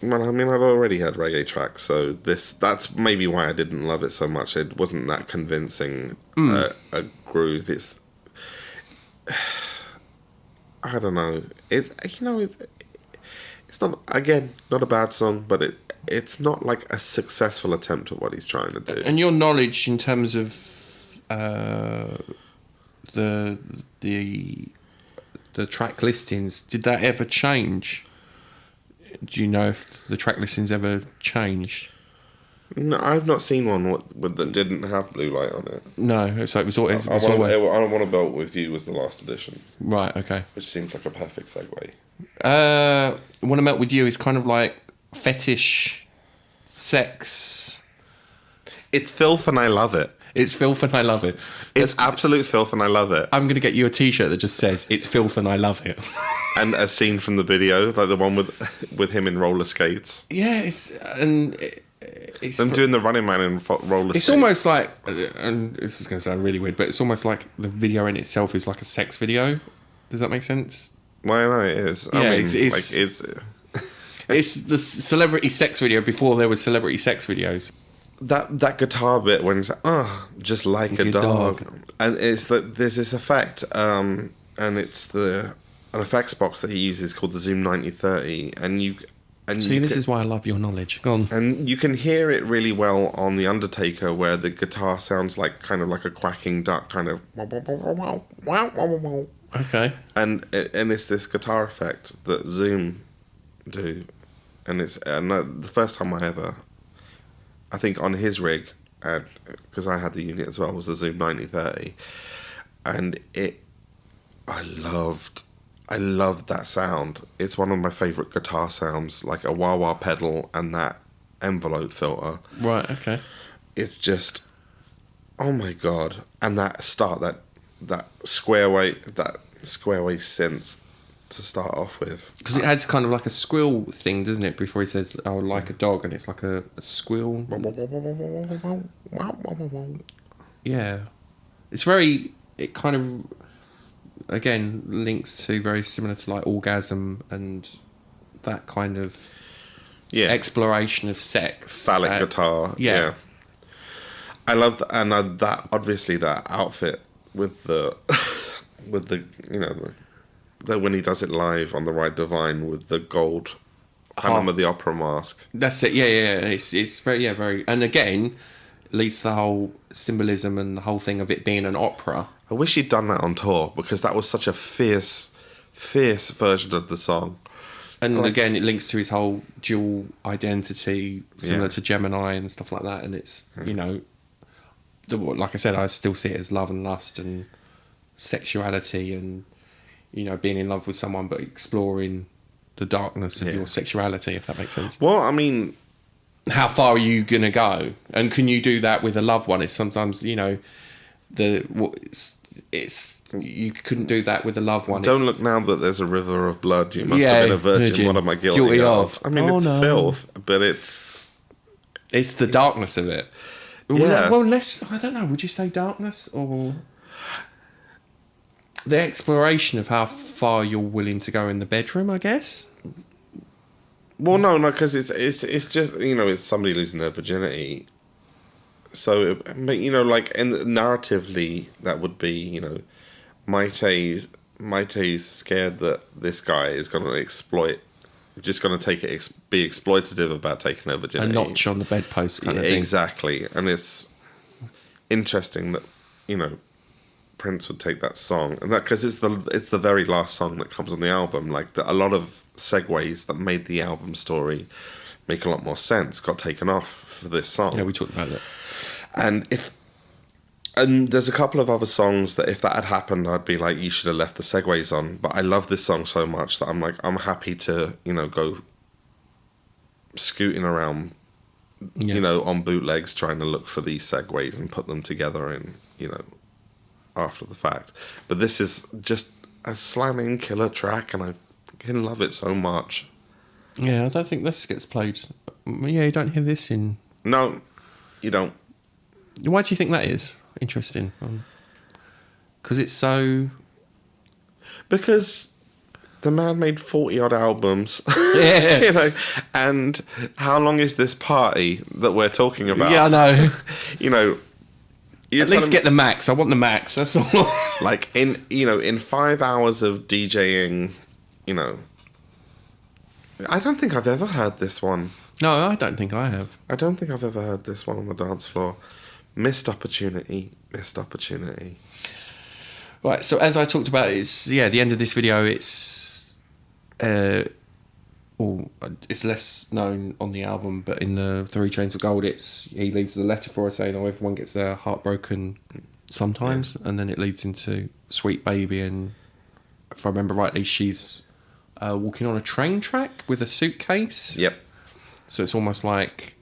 Well, I mean, I'd already heard reggae tracks, so that's maybe why I didn't love it so much. It wasn't that convincing a groove. It's, I don't know. It's not, again, not a bad song, but it's not like a successful attempt at what he's trying to do. And your knowledge in terms of the track listings, did that ever change? Do you know if the track listings ever changed? No, I've not seen one that didn't have blue light on it. No, so it was always. I Don't Want to Belt With You was the last edition. Right, okay. Which seems like a perfect segue. Want to Melt With You is kind of like fetish, sex. It's filth and I love it. It's filth and I love it. It's absolute filth and I love it. I'm going to get you a T-shirt that just says, it's filth and I love it. And a scene from the video, like the one with him in roller skates. Yeah, it's Them doing the Running Man in roller it's skates. almost like, and this is going to sound really weird, but it's almost like the video in itself is like a sex video. Does that make sense? Well, no, it is. Yeah, I mean, it's it's the celebrity sex video before there was celebrity sex videos. that guitar bit when it's just like a dog. And it's that there's this effect, and it's an effects box that he uses called the Zoom 9030, See, this is why I love your knowledge. Go on. And you can hear it really well on The Undertaker, where the guitar sounds like kind of like a quacking duck, kind of. Okay. And it's this guitar effect that Zoom do, and the first time I think on his rig, because I had the unit as well, was the Zoom 9030, and I loved that sound. It's one of my favourite guitar sounds, like a wah-wah pedal and that envelope filter. Right, okay. It's just, oh my God. And that square wave synth to start off with. Because it has kind of like a squill thing, doesn't it? Before he says, oh, like a dog, and it's like a squill. Yeah. It kind of, again, links to very similar to like orgasm and that kind of exploration of sex. Phallic guitar. Yeah. I love that, and that obviously that outfit with the when he does it live on the Ride Divine with the gold Phantom of the Opera mask. That's it. Yeah. It's very, and again, leads to the whole symbolism and the whole thing of it being an opera. I wish he'd done that on tour, because that was such a fierce version of the song. And again, it links to his whole dual identity, similar to Gemini and stuff like that. And it's, like I said, I still see it as love and lust and sexuality and, being in love with someone, but exploring the darkness of your sexuality, if that makes sense. Well, I mean, how far are you going to go? And can you do that with a loved one? It's sometimes, you couldn't do that with a loved one. Don't look now that there's a river of blood. You must have been a virgin. What am I guilty of? I mean, it's filth, but it's the darkness of it. Yeah. Well, I don't know. Would you say darkness or the exploration of how far you're willing to go in the bedroom? I guess. Well, no, because it's just it's somebody losing their virginity. So, like narratively, that would be Maite's scared that this guy is going to exploit, just going to be exploitative about taking her virginity. A notch on the bedpost kind of thing. Exactly, and it's interesting that Prince would take that song, and that because it's the very last song that comes on the album. Like a lot of segues that made the album story make a lot more sense got taken off for this song. Yeah, we talked about that. And there's a couple of other songs that if that had happened, I'd be like, you should have left the segues on. But I love this song so much that I'm happy to go scooting around, on bootlegs trying to look for these segues and put them together in after the fact. But this is just a slamming killer track, and I can love it so much. Yeah, I don't think this gets played. Yeah, you don't hear this in. No, you don't. Why do you think that is? Interesting. Because it's so. Because the man made 40-odd albums. Yeah. And how long is this party that we're talking about? Yeah, I know. At least get the max. I want the max. That's all. Like in 5 hours of DJing, I don't think I've ever heard this one. No, I don't think I have. I don't think I've ever heard this one on the dance floor. Missed opportunity. Right, so as I talked about, it's the end of this video. It's it's less known on the album, but in the 3 Chains of Gold, he leaves the letter for her saying, "Oh, everyone gets their heart broken sometimes," and then it leads into Sweet Baby, and if I remember rightly, she's walking on a train track with a suitcase. Yep. So it's almost like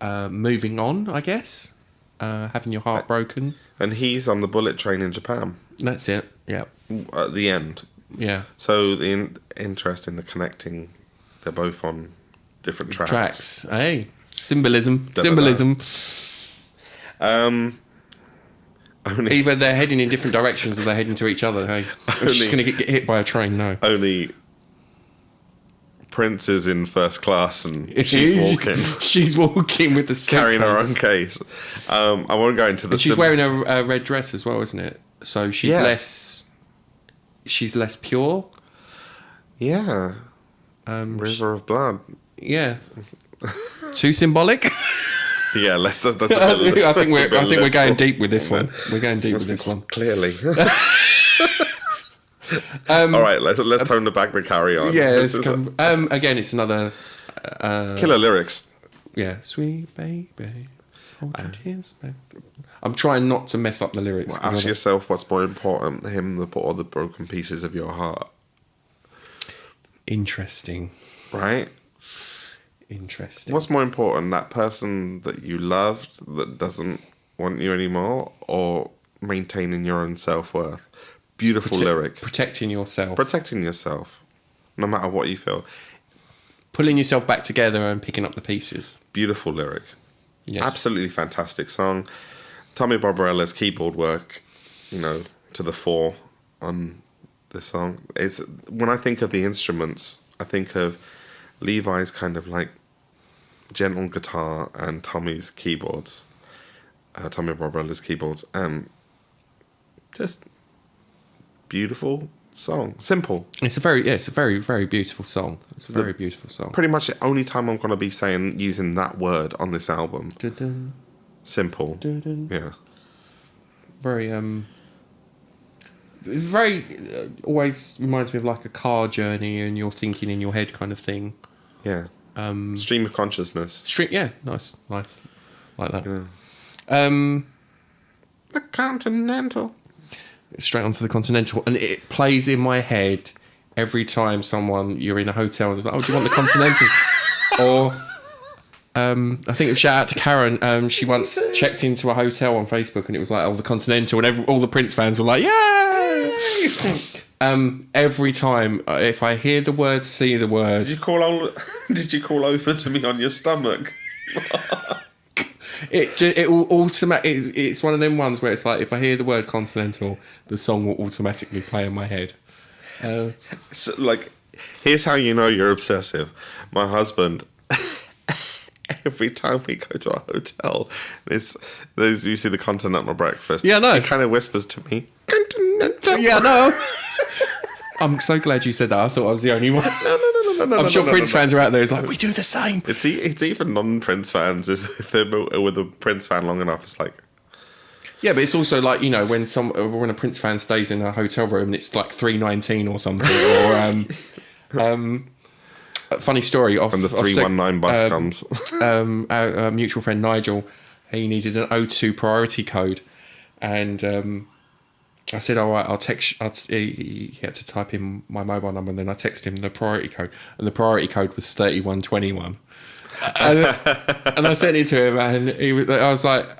moving on, I guess. Having your heart broken. And he's on the bullet train in Japan. That's it, yeah. At the end. Yeah. So the interest in the connecting, they're both on different tracks. Hey. Symbolism. Da-da-da. Symbolism. Only, Either they're heading in different directions or they're heading to each other. Hey, she's going to get hit by a train. No. only Prince is in first class and she's walking. She's walking with the Carrying her suitcase. own case. I won't go into the... And she's wearing a red dress as well, isn't it? So she's Yeah. less... She's less pure. Yeah. River of blood. Yeah. Too symbolic? Yeah, that's a bit, I think we're literal. going deep with this one. We're going deep with this one. Clearly. All right, let's turn the back to carry on. Yeah, This it's is again, it's another... killer lyrics. Yeah. Sweet baby, hold your tears back. I'm trying not to mess up the lyrics. 'cause I Ask don't- yourself what's more important, him or the broken pieces of your heart, Interesting. right? Interesting. What's more important, that person that you loved that doesn't want you anymore, or maintaining your own self-worth? Beautiful lyric. Protecting yourself. Protecting yourself, no matter what you feel. Pulling yourself back together and picking up the pieces. Beautiful lyric. Yes. Absolutely fantastic song. Tommy Barbarella's keyboard work, to the fore on this song. It's when I think of the instruments, I think of Levi's kind of like gentle guitar and Tommy's keyboards, Tommy Barbarella's keyboards, and just beautiful song. Simple. It's a very, very beautiful song. It's a very beautiful song. Pretty much the only time I'm going to be using that word on this album. Dun-dun, Simple. dun-dun. Yeah. Very it's very always reminds me of like a car journey and you're thinking in your head kind of thing. Yeah. Stream of consciousness. Yeah, nice, like that. Yeah. The Continental. Straight onto the Continental, and it plays in my head every time you're in a hotel and it's like, oh, do you want the Continental? Or I think shout out to Karen. She once checked into a hotel on Facebook and it was like, oh, the Continental, and all the Prince fans were like, yay! Every time if I hear the word, see the word. Did you call over to me on your stomach? It will automatically. It's one of them ones where it's like if I hear the word Continental, the song will automatically play in my head. So, here's how you know you're obsessive. My husband, every time we go to a hotel, there's you see the Continental breakfast. Yeah, I know. He kind of whispers to me, Continental. Yeah, no. I'm so glad you said that. I thought I was the only one. No, I'm sure Prince fans are out there. It's like, we do the same. It's even non-Prince fans. If they're with a Prince fan long enough, it's like... Yeah, but it's also like, when a Prince fan stays in a hotel room and it's like $3.19 or something. Or, funny story. When the 319 bus comes. Our mutual friend Nigel, he needed an O2 priority code. And... I said, all right, I'll text... he had to type in my mobile number and then I texted him the priority code. And the priority code was 3121. And I sent it to him and I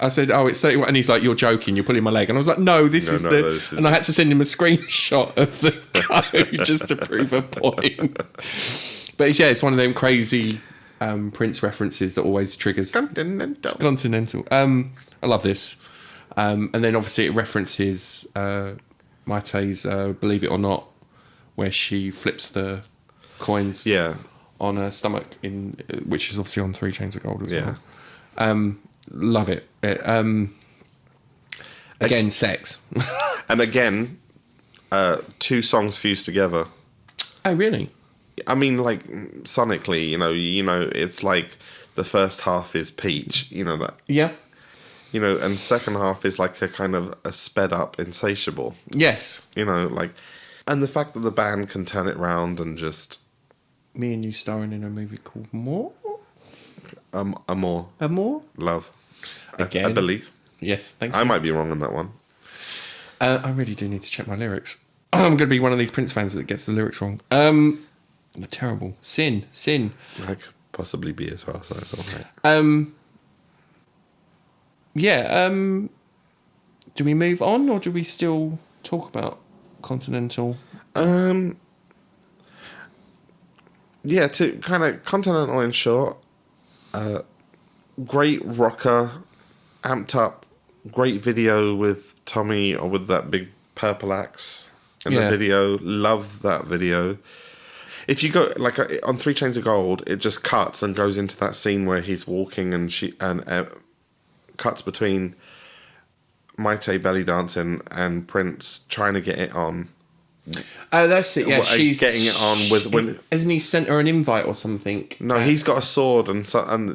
said, oh, it's 31. And he's like, you're joking, you're pulling my leg. And I was like, no, this is the... And I had to send him a screenshot of the code just to prove a point. But it's one of them crazy Prince references that always triggers... Continental. I love this. And then obviously it references Maite's Believe It or Not, where she flips the coins on her stomach, which is obviously on 3 Chains of Gold as well. Love it. Again, sex. And again, 2 songs fused together. Oh, really? I mean, sonically, it's like the first half is Peach, that. Yeah. And second half is like a kind of a sped up Insatiable. Yes. And the fact that the band can turn it round and just... Me and you starring in a movie called More? Amor. Amor? Love. Again. I believe. Yes, thank you. I might be wrong on that one. I really do need to check my lyrics. I'm going to be one of these Prince fans that gets the lyrics wrong. I'm terrible. Sin. I could possibly be as well, so it's all right. Yeah, do we move on or do we still talk about Continental? Yeah, to kind of Continental in short, great rocker, amped up, great video with Tommy or with that big purple axe in the video. Love that video. If you go like on 3 Chains of Gold, it just cuts and goes into that scene where he's walking and cuts between Maite belly dancing and Prince trying to get it on. Oh, that's it. Yeah, she's getting it on with. Hasn't he sent her an invite or something? No, he's got a sword and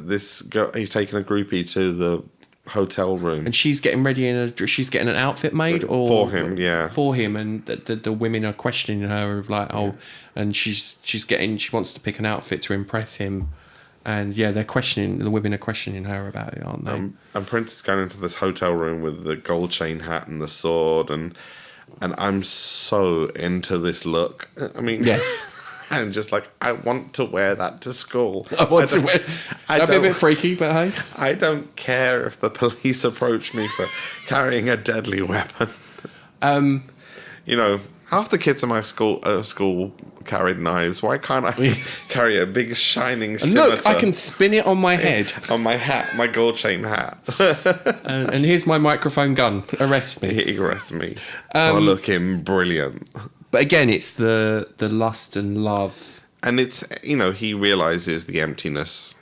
this girl. He's taking a groupie to the hotel room, and she's getting ready she's getting an outfit made for him. Yeah, for him, and the women are questioning her of like, and she wants to pick an outfit to impress him. And the women are questioning her about it, aren't they? And Prince is going into this hotel room with the gold chain hat and the sword, and I'm so into this look. I mean, yes. I'm just like, I want to wear that to school. That'd be a bit freaky, but hey. I don't care if the police approach me for carrying a deadly weapon. You know, half the kids in my school carried knives. Why can't I carry a big shining scimitar? Look, I can spin it on my head. On my hat, my gold chain hat. And here's my microphone gun. Arrest me. Arrest me. For looking brilliant. But again, it's the lust and love. And it's, you know, he realises the emptiness.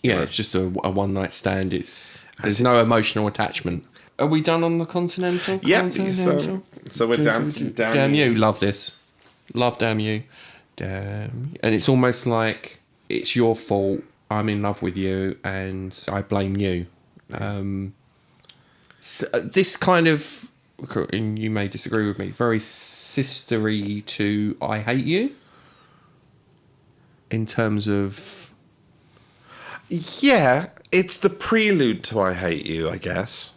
Yeah, it's just a one-night stand. There's no emotional attachment. Are we done on the Continental? Yeah, so we're down to Damn You. Love this. Love Damn You. Damn You. And it's almost like it's your fault, I'm in love with you, and I blame you. So this kind of, and you may disagree with me, very sistery to I Hate You in terms of... Yeah, it's the prelude to I Hate You, I guess.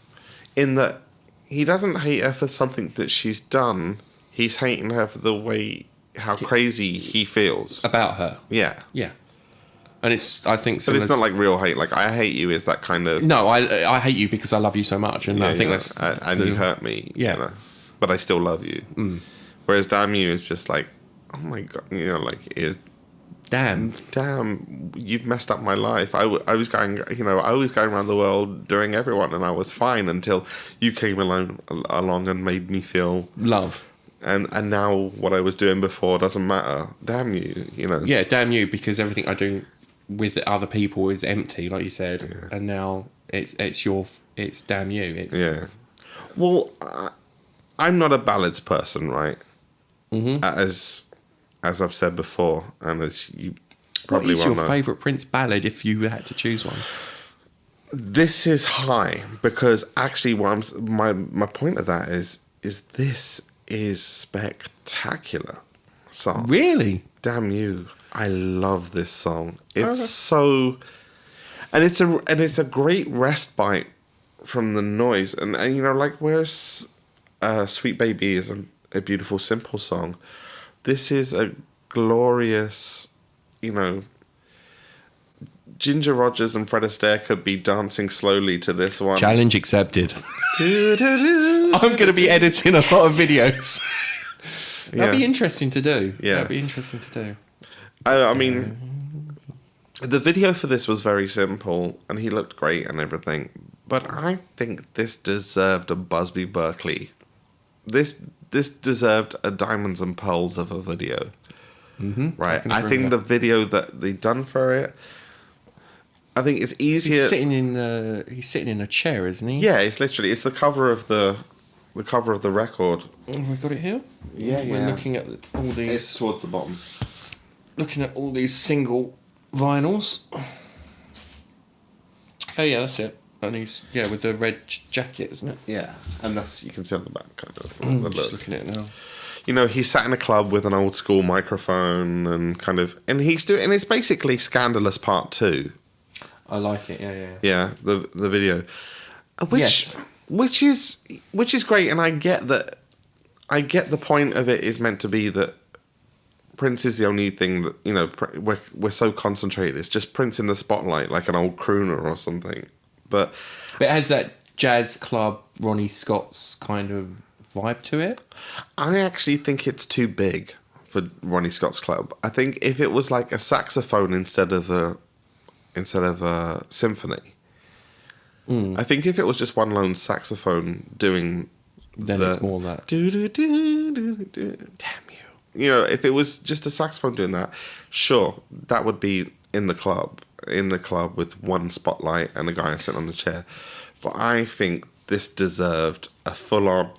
In that he doesn't hate her for something that she's done. He's hating her for the way, how crazy he feels. About her. Yeah. Yeah. And I think... But it's not like real hate. Like, I hate you is that kind of... No, I hate you because I love you so much. And I think that's... And you hurt me. Yeah. You know, but I still love you. Mm. Whereas Damn You is just like, oh my God, you know, like, Damn, you've messed up my life. I was going around the world doing everyone, and I was fine until you came along and made me feel love. And now what I was doing before doesn't matter. Damn you, you know. Yeah, damn you, because everything I do with other people is empty, like you said, and now it's damn you. Yeah. Well, I'm not a ballads person, right? Mm-hmm. As I've said before, and as you probably well know. What is your favourite Prince ballad if you had to choose one? This is high, because actually my point of that is this is spectacular song. Really? Damn You. I love this song. It's so... And it's a great respite from the noise. And you know, like, whereas Sweet Baby is a beautiful, simple song, this is a glorious, you know... Ginger Rogers and Fred Astaire could be dancing slowly to this one. Challenge accepted. I'm going to be editing a lot of videos. That'd be interesting to do. Yeah. That'd be interesting to do. I mean, the video for this was very simple, and he looked great and everything. But I think this deserved a Busby Berkeley. This deserved a Diamonds and Pearls of a video. Mm-hmm. Right? I think the video that they done for it, I think it's easier. He's sitting in a chair, isn't he? Yeah, it's the cover of the record. Oh, we got it here. Yeah, We're looking at all these. It's towards the bottom. Looking at all these single vinyls. Oh yeah, that's it. And he's with the red jacket, isn't it? Yeah, and that's you can see on the back kind of. Just looking at it now. You know, he sat in a club with an old school microphone and and it's basically Scandalous Part 2. I like it. Yeah. Yeah, the video, which is great, and I get that. I get the point of it is meant to be that Prince is the only thing that, you know, we're so concentrated. It's just Prince in the spotlight, like an old crooner or something. But it has that jazz club Ronnie Scott's kind of vibe to it. I actually think it's too big for Ronnie Scott's club. I think if it was like a saxophone instead of a symphony, I think if it was just one lone saxophone doing Then it's more that. Damn you. You know, if it was just a saxophone doing that, sure, that would be in the club with one spotlight and a guy sitting on the chair. But I think this deserved a full-on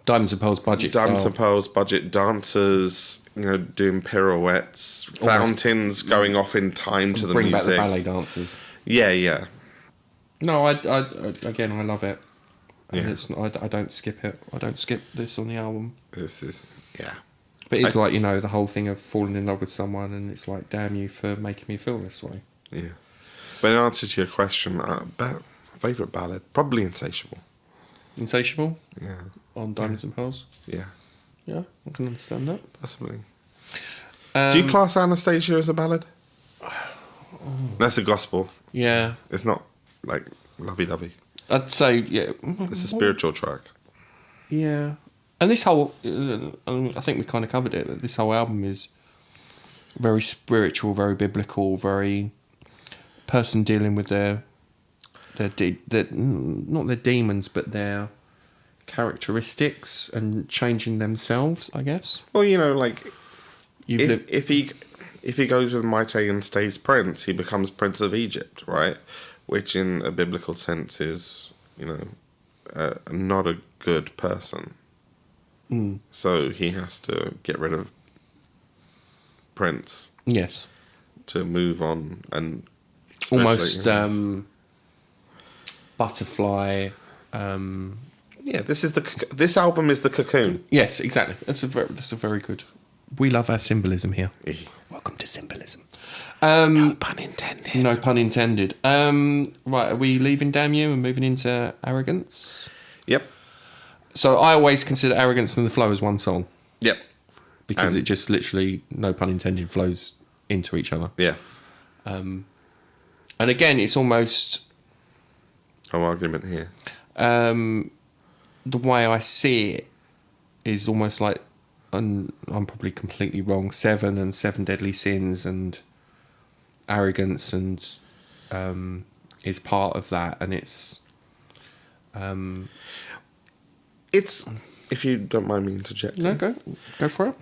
Diamonds and Pearls budget Diamonds style. and Pearls budget, dancers, you know, doing pirouettes, fountains going off in time to the Bring music. back the ballet dancers. Yeah. No, again, I love it. And Yeah. I don't skip it. I don't skip this on the album. This is, yeah. But it's like, you know, the whole thing of falling in love with someone, and it's like, damn you for making me feel this way. Yeah. But in answer to your question, favourite ballad, probably Insatiable. Insatiable? Yeah. On Diamonds and Pearls? Yeah. Yeah, I can understand that. Possibly. Do you class Anastasia as a ballad? That's a gospel. Yeah. It's not like lovey-dovey. I'd say, yeah. It's a spiritual track. Yeah. And this whole, I think we kind of covered it, that this whole album is very spiritual, very biblical, very person dealing with their not their demons, but their characteristics and changing themselves, I guess. Well, you know, like, if he goes with Maite and stays prince, he becomes Prince of Egypt, right? Which in a biblical sense is, you know, not a good person. So he has to get rid of Prince. Yes. To move on and almost butterfly. Yeah, this album is the Cocoon. Yes, exactly. That's a very good. We love our symbolism here. Welcome to symbolism. No pun intended. No pun intended. Right, are we leaving Damn You and moving into Arrogance? Yep. So I always consider Arrogance and The Flow as one song. Yep. Because it just literally, no pun intended, flows into each other. Yeah. And again, it's almost... No argument here. The way I see it is almost like, and I'm probably completely wrong, Seven and Seven Deadly Sins and Arrogance and is part of that, and it's... It's, if you don't mind me interjecting. No, go for it.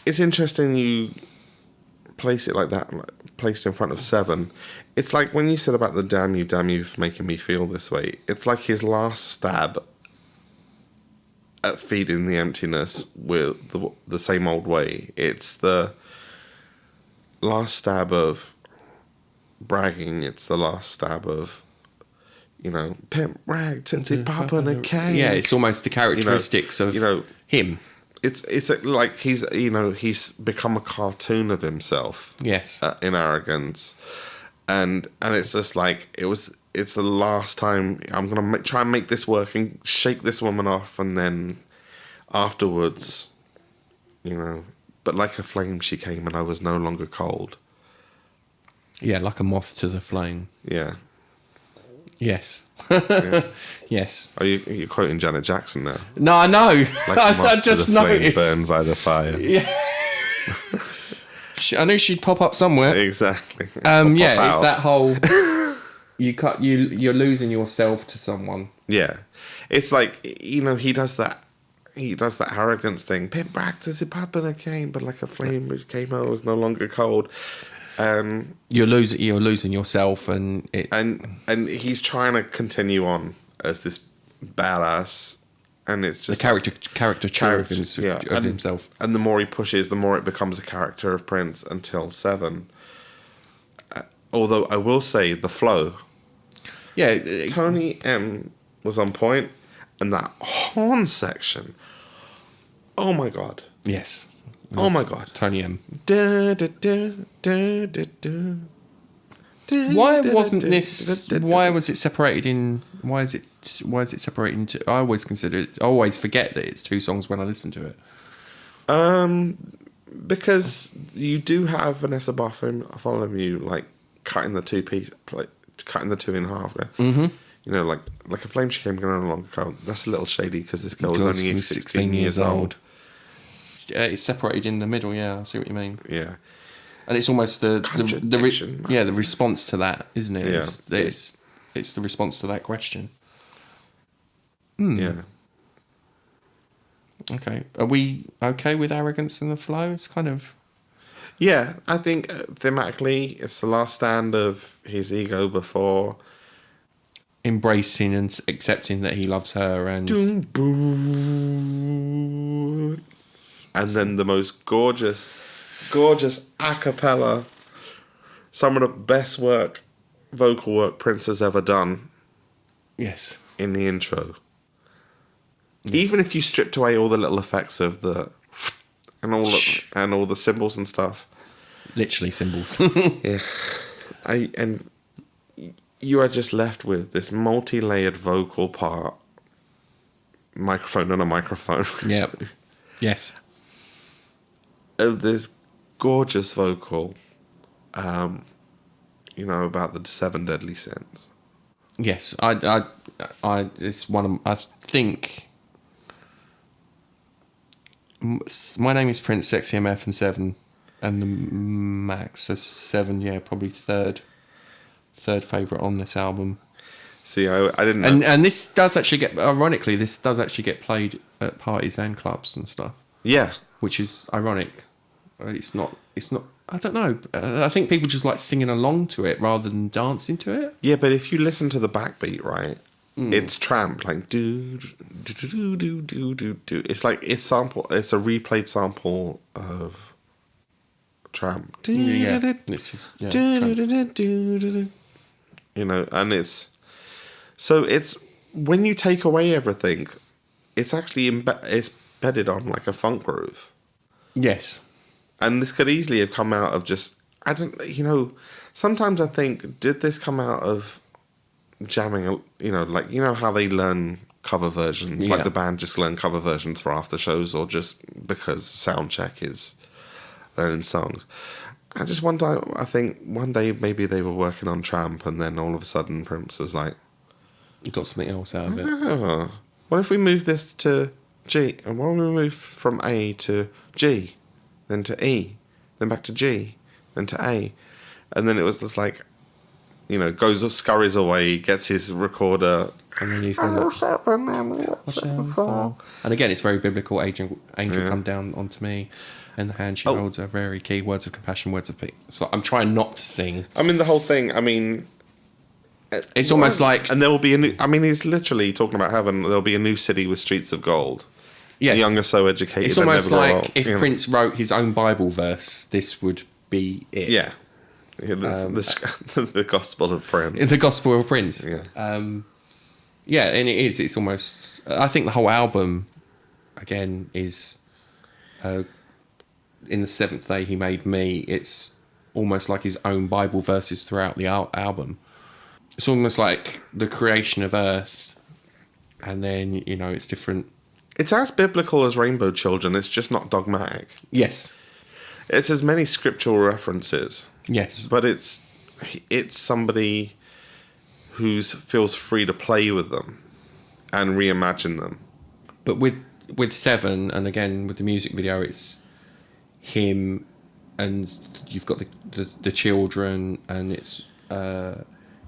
It's interesting you place it like that, placed in front of Seven. It's like when you said about the damn you for making me feel this way. It's like his last stab at feeding the emptiness with the same old way. It's the last stab of bragging. It's the last stab of, you know, pimp, rag, tootsie, pop, and a cake. Yeah, it's almost the characteristics of him. It's like he's become a cartoon of himself. Yes. In Arrogance, and it's just like it's the last time I'm gonna try and make this work and shake this woman off, and then afterwards, you know, but like a flame she came and I was no longer cold. Yeah, like a moth to the flame. Yeah. Yes. Yeah. Yes. Are you quoting Janet Jackson now? No, I know. Like a moth I to just the flame noticed. burns by the fire. Yeah. I knew she'd pop up somewhere. Exactly. Yeah, it's that whole you're losing yourself to someone. Yeah. It's like, you know, he does that arrogance thing. Pimp practice it popping a cane, but like a flame which came out was no longer cold. You're losing yourself, and he's trying to continue on as this badass, and it's just the caricature of himself. And the more he pushes, the more it becomes a caricature of Prince until Seven. Although I will say the flow. Yeah, Tony M was on point, and that horn section. Oh my god. Yes. Oh my god. Tony M. Why wasn't this? Why was it separated in? Why is it separated into? I always forget that it's two songs when I listen to it. Because you do have Vanessa Bartholomew like cutting the cutting the two in half. Mm-hmm. You know, like a flame she came going along. That's a little shady because this girl was only 16 years old. It's separated in the middle. Yeah, I see what you mean. Yeah, And it's almost the response to that, isn't it? Yeah. It's the response to that question. Yeah. Okay. Are we okay with Arrogance in the Flow? It's kind of... Yeah, I think thematically, it's the last stand of his ego before embracing and accepting that he loves her, and then the most gorgeous a cappella, some of the best vocal work Prince has ever done. Yes. In the intro. Yes. Even if you stripped away all the little effects of the and all the cymbals and stuff. Literally cymbals. Yeah. And you are just left with this multi-layered vocal part. Microphone on a microphone. Yep. Yes. Of this gorgeous vocal, about the 7 deadly sins. Yes. It's one of, I think, My Name is Prince, Sexy MF, and 7, and the Max. So 7, yeah, probably third favourite on this album. See, I didn't know. And this does actually get played at parties and clubs and stuff. Yeah. Which is ironic. It's not, I don't know. I think people just like singing along to it rather than dancing to it. Yeah, but if you listen to the backbeat, right, it's tramp, like do do do do do do do. It's like it's a replayed sample of Tramp. Yeah. And it's when you take away everything, it's actually it's bedded on like a funk groove. Yes. And this could easily have come out of just, sometimes I think, did this come out of jamming, how they learn cover versions, like the band just learn cover versions for after shows, or just because soundcheck is learning songs. I just wonder, I think one day maybe they were working on Tramp, and then all of a sudden Prince was like, you got something else out of it. Oh, what if we move this to G? And why don't we move from A to G, then to E, then back to G, then to A? And then it was just like, scurries away, gets his recorder, and then he's going to... And again, it's very biblical. Angel come down onto me, and the hand she holds are very key. Words of compassion, words of peace. So I'm trying not to sing. I mean, the whole thing, it's almost like... And there will be a new... he's literally talking about heaven. There'll be a new city with streets of gold. Yes. The young are so educated. It's almost like if Prince wrote his own Bible verse, this would be it. Yeah. The Gospel of Prince. The Gospel of Prince. Yeah. And it is. It's almost... I think the whole album, again, is... in the seventh day he made me, it's almost like his own Bible verses throughout the album. It's almost like the creation of Earth, and then, it's different... It's as biblical as Rainbow Children, it's just not dogmatic. Yes. It's as many scriptural references. Yes. But it's somebody who feels free to play with them and reimagine them. But with 7, and again with the music video, it's him, and you've got the children, and it's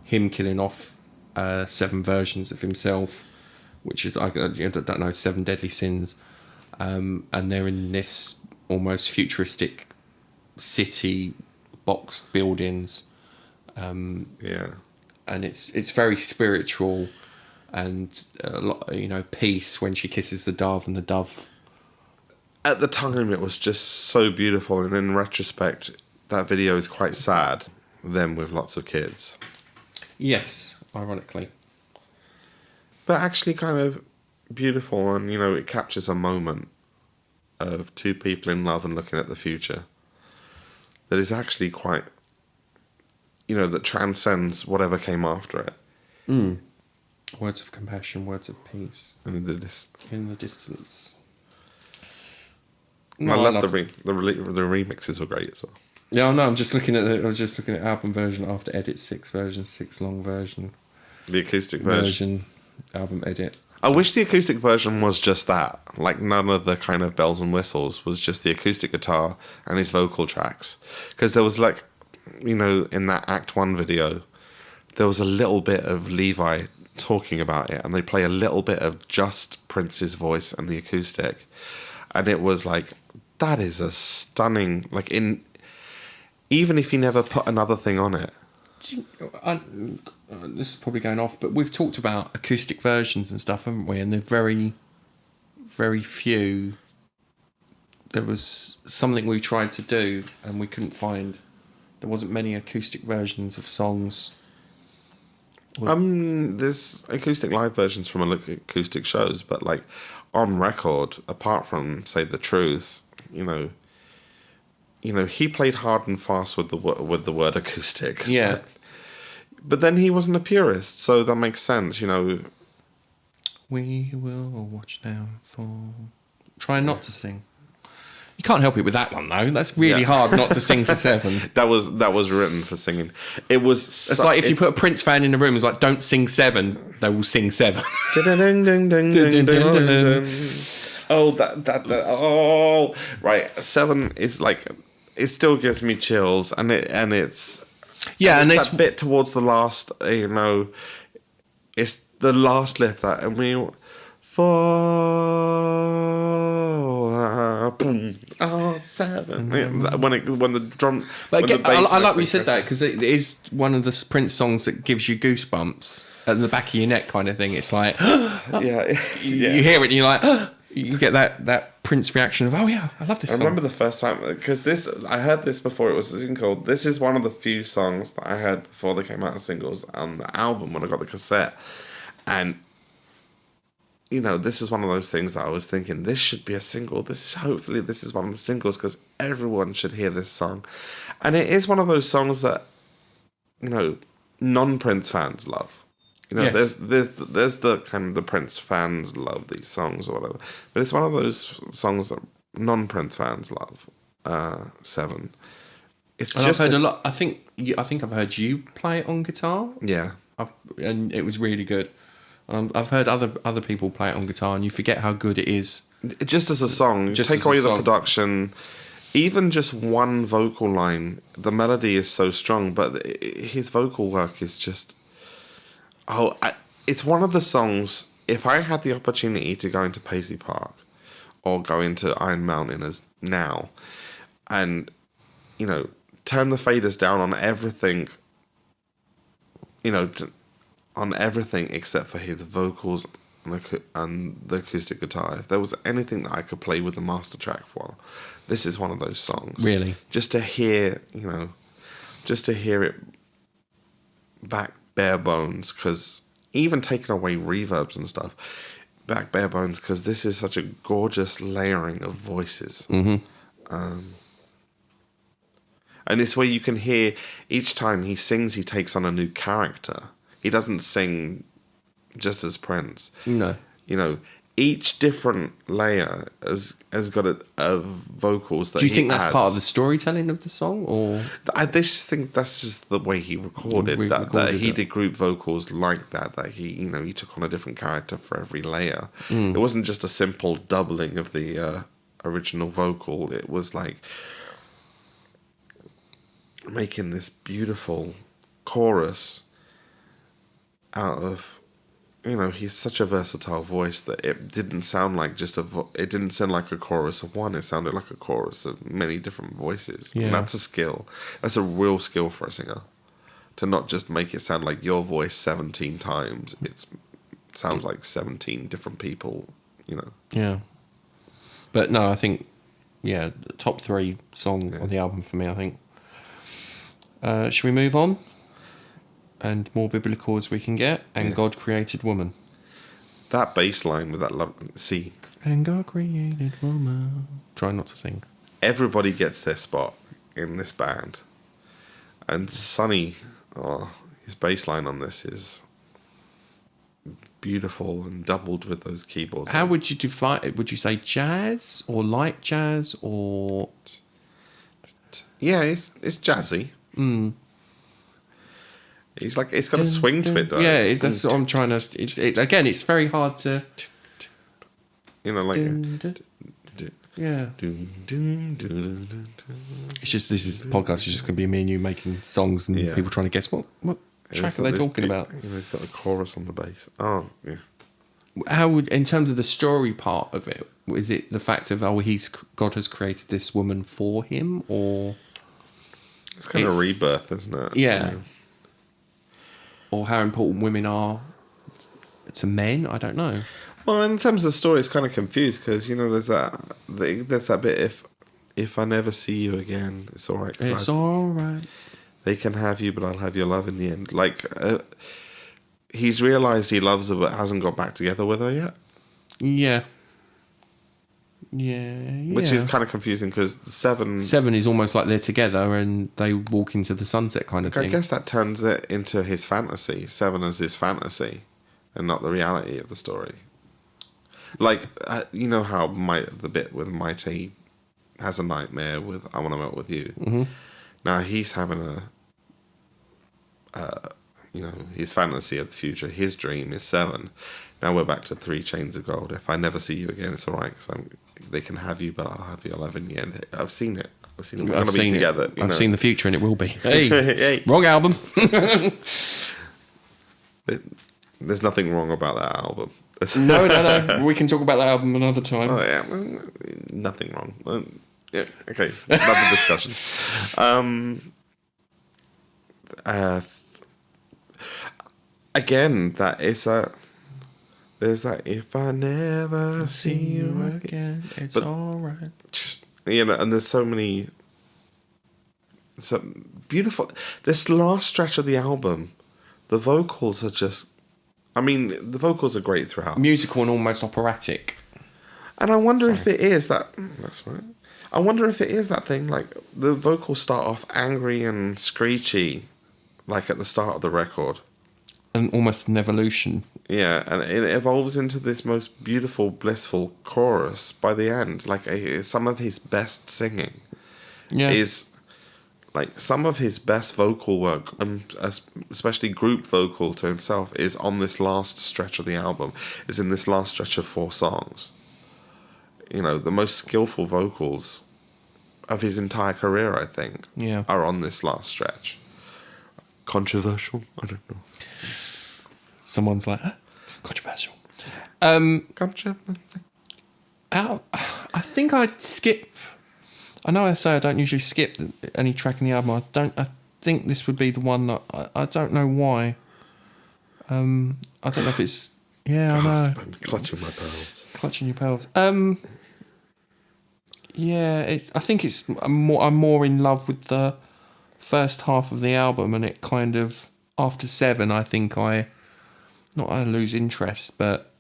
him killing off 7 versions of himself, which is, I don't know, 7 deadly sins, and they're in this almost futuristic city, boxed buildings, and it's very spiritual, and a lot, peace when she kisses the dove, and the dove. At the time, it was just so beautiful, and in retrospect, that video is quite sad. Them with lots of kids. Yes, ironically. But actually kind of beautiful, and, it captures a moment of 2 people in love and looking at the future that is actually quite, that transcends whatever came after it. Mm. Words of compassion, words of peace. In the distance. No, I love the remixes were great as well. Yeah, no, I was just looking at album version after edit, 6 version, 6 long version. The acoustic version. Album edit. I wish the acoustic version was just that. Like, none of the kind of bells and whistles, was just the acoustic guitar and his vocal tracks. Because there was, like, you know, in that Act 1 video, there was a little bit of Levi talking about it, and they play a little bit of just Prince's voice and the acoustic. And it was like, that is a stunning, like, even if he never put another thing on it. This is probably going off, but we've talked about acoustic versions and stuff, haven't we? And they're very, very few. There was something we tried to do and we couldn't find. There wasn't many acoustic versions of songs. There's acoustic live versions from acoustic shows, but like on record, apart from say The Truth, you know, he played hard and fast with the word acoustic. Yeah. But then he wasn't a purist, so that makes sense, you know. We will watch now for... Try not to sing. You can't help it with that one, though. That's really hard not to sing to 7. That was written for singing. It was... It's like if you put a Prince fan in the room, it's like, don't sing 7, they will sing 7. Oh, right. 7 is like... It still gives me chills, and it's... Yeah, and it's that bit towards the last, you know, it's the last lift that, and we boom, 7. When the drum. But when again, the bass I like what you said that, because it is one of the Prince songs that gives you goosebumps at the back of your neck, kind of thing. It's like, yeah, you hear it, and you're like, you get that Prince reaction of, oh yeah, I love this song. I remember the first time, because I heard this before it was a single. This is one of the few songs that I heard before they came out as singles on the album when I got the cassette. And, you know, this was one of those things that I was thinking, this should be a single. Hopefully this is one of the singles, because everyone should hear this song. And it is one of those songs that, you know, non-Prince fans love. You know, yes. there's the kind of the Prince fans love these songs or whatever, but it's one of those songs that non-Prince fans love. 7. It's and just I've heard a lot. I think I've heard you play it on guitar. Yeah, and it was really good. I've heard other people play it on guitar, and you forget how good it is. Just as a song, Just take as away a the song. production. Even just one vocal line, the melody is so strong, but his vocal work is just. It's one of the songs, if I had the opportunity to go into Paisley Park or go into Iron Mountain as now and, you know, turn the faders down on everything, you know, on everything except for his vocals and the acoustic guitar. If there was anything that I could play with the master track for, this is one of those songs. Really? Just to hear it back bare bones, because even taking away reverbs and stuff, back bare bones, because this is such a gorgeous layering of voices. Mm-hmm. And it's where you can hear each time he sings, he takes on a new character. He doesn't sing just as Prince. No. You know, each different layer has got a vocals that he Do you think that's adds. part of the storytelling of the song, or I just think that's just the way he recorded that he did group vocals like that he took on a different character for every layer. It wasn't just a simple doubling of the original vocal. It was like making this beautiful chorus out of, you know, he's such a versatile voice that it didn't sound like just it didn't sound like a chorus of one. It sounded like a chorus of many different voices. Yeah. And that's a skill. That's a real skill for a singer, to not just make it sound like your voice 17 times. It sounds like 17 different people, you know. Yeah. But no, I think, yeah, top 3 song on the album for me, I think. Should we move on? And more biblical as we can get. And God created woman. That bass line with that love. See. And God created woman. Try not to sing. Everybody gets their spot in this band. And Sonny, his bass line on this is beautiful and doubled with those keyboards. How would you define it? Would you say jazz or light jazz or... Yeah, it's jazzy. He's like, it's got a swing to it, though. Yeah, that's what I'm trying to. Again, it's very hard to. You know, like. Yeah. It's just this podcast is just going to be me and you making songs and people trying to guess what track are they talking about. You know, he's got a chorus on the bass. Oh, yeah. How would, in terms of the story part of it, is it the fact of God has created this woman for him, or it's kind of rebirth, isn't it? Yeah. I mean, or how important women are to men? I don't know. Well, in terms of the story, it's kind of confused because there's that bit. If I never see you again, it's all right. It's all right. They can have you, but I'll have your love in the end. Like he's realised he loves her, but hasn't got back together with her yet. Yeah. Yeah. Which is kind of confusing because Seven is almost like they're together and they walk into the sunset kind of thing. I guess that turns it into his fantasy. Seven is his fantasy, and not the reality of the story. Like, you know how the bit with Mighty has a nightmare with I Want to Melt With You. Mm-hmm. Now he's having his fantasy of the future. His dream is Seven. Now we're back to 3 Chains of Gold. If I never see you again, it's all right because they can have you, but I'll have your love in the end. I've seen it. We're going to be together. I've seen the future, and it will be. Hey, hey. Wrong album. There's nothing wrong about that album. No. We can talk about that album another time. Oh yeah, nothing wrong. Yeah, okay, another discussion. Again, there's that if I never see you again, it's all right. And there's so beautiful. This last stretch of the album, the vocals are just. I mean, the vocals are great throughout. Musical and almost operatic. And I wonder if it is that. That's right. I wonder if it is that thing. Like the vocals start off angry and screechy, like at the start of the record. And almost an evolution. Yeah, and it evolves into this most beautiful, blissful chorus by the end. Like some of his best singing is like some of his best vocal work, especially group vocal to himself, is on this last stretch of the album. Is in this last stretch of 4 songs. The most skillful vocals of his entire career, I think, are on this last stretch. Controversial? I don't know. Someone's like, controversial. Controversial. I think I'd skip. I know I say I don't usually skip any track in the album. I think this would be the one that I don't know why. I don't know if it's. Yeah, I know. I'm clutching my pearls. Clutching your pearls. Yeah, I think it's I'm more in love with the first half of the album, and it kind of after 7, I think I lose interest, but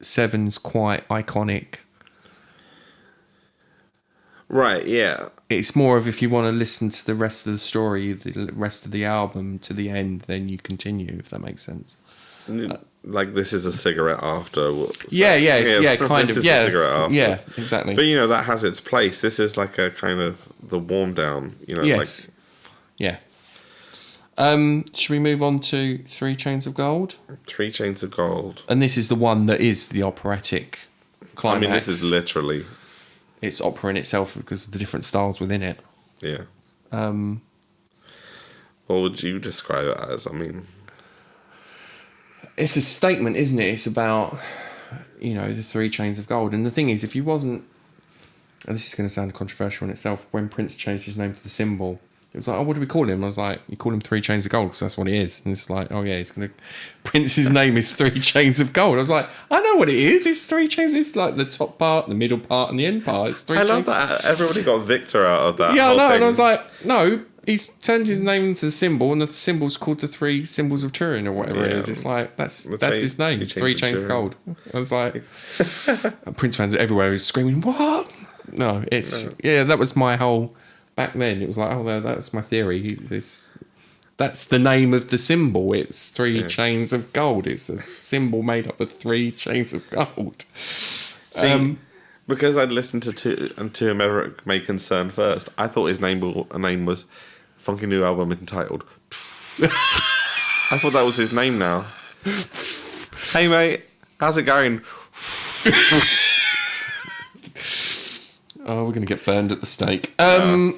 7's quite iconic. Right, yeah. It's more of if you want to listen to the rest of the story, the rest of the album to the end, then you continue, if that makes sense. Like this is a cigarette after. Yeah, kind of. Yeah, cigarette after. Yeah, exactly. But that has its place. This is like a kind of the warm down. Yes. Like, yeah. Should we move on to 3 Chains of Gold? 3 Chains of Gold. And this is the one that is the operatic climax. I mean, this is literally. It's opera in itself because of the different styles within it. Yeah. What would you describe it as? I mean, it's a statement, isn't it? It's about, the 3 Chains of Gold. And the thing is, if you wasn't, and this is going to sound controversial in itself, when Prince changed his name to the Symbol, it was like, what do we call him? I was like, you call him 3 Chains of Gold because that's what he is. And it's like, oh yeah, Prince's name is 3 Chains of Gold. I was like, I know what it is. It's 3 chains. It's like the top part, the middle part, and the end part. It's 3 chains. I love that. Everybody got Victor out of that. Yeah, I know. Thing. And I was like, no, he's turned his name into the Symbol, and the symbol's called the 3 Symbols of Turin or whatever it is. It's like, that's his name, 3 Chains of Gold. I was like, Prince fans everywhere was screaming, what? No, that was my whole. Back then, it was like, oh, that's my theory. That's the name of the symbol. It's 3 chains of gold. It's a symbol made up of 3 chains of gold. See, because I'd listened to whom ever it may concern first, I thought his name was Funky New Album entitled I thought that was his name now. Hey, mate. How's it going? Oh, we're going to get burned at the stake. And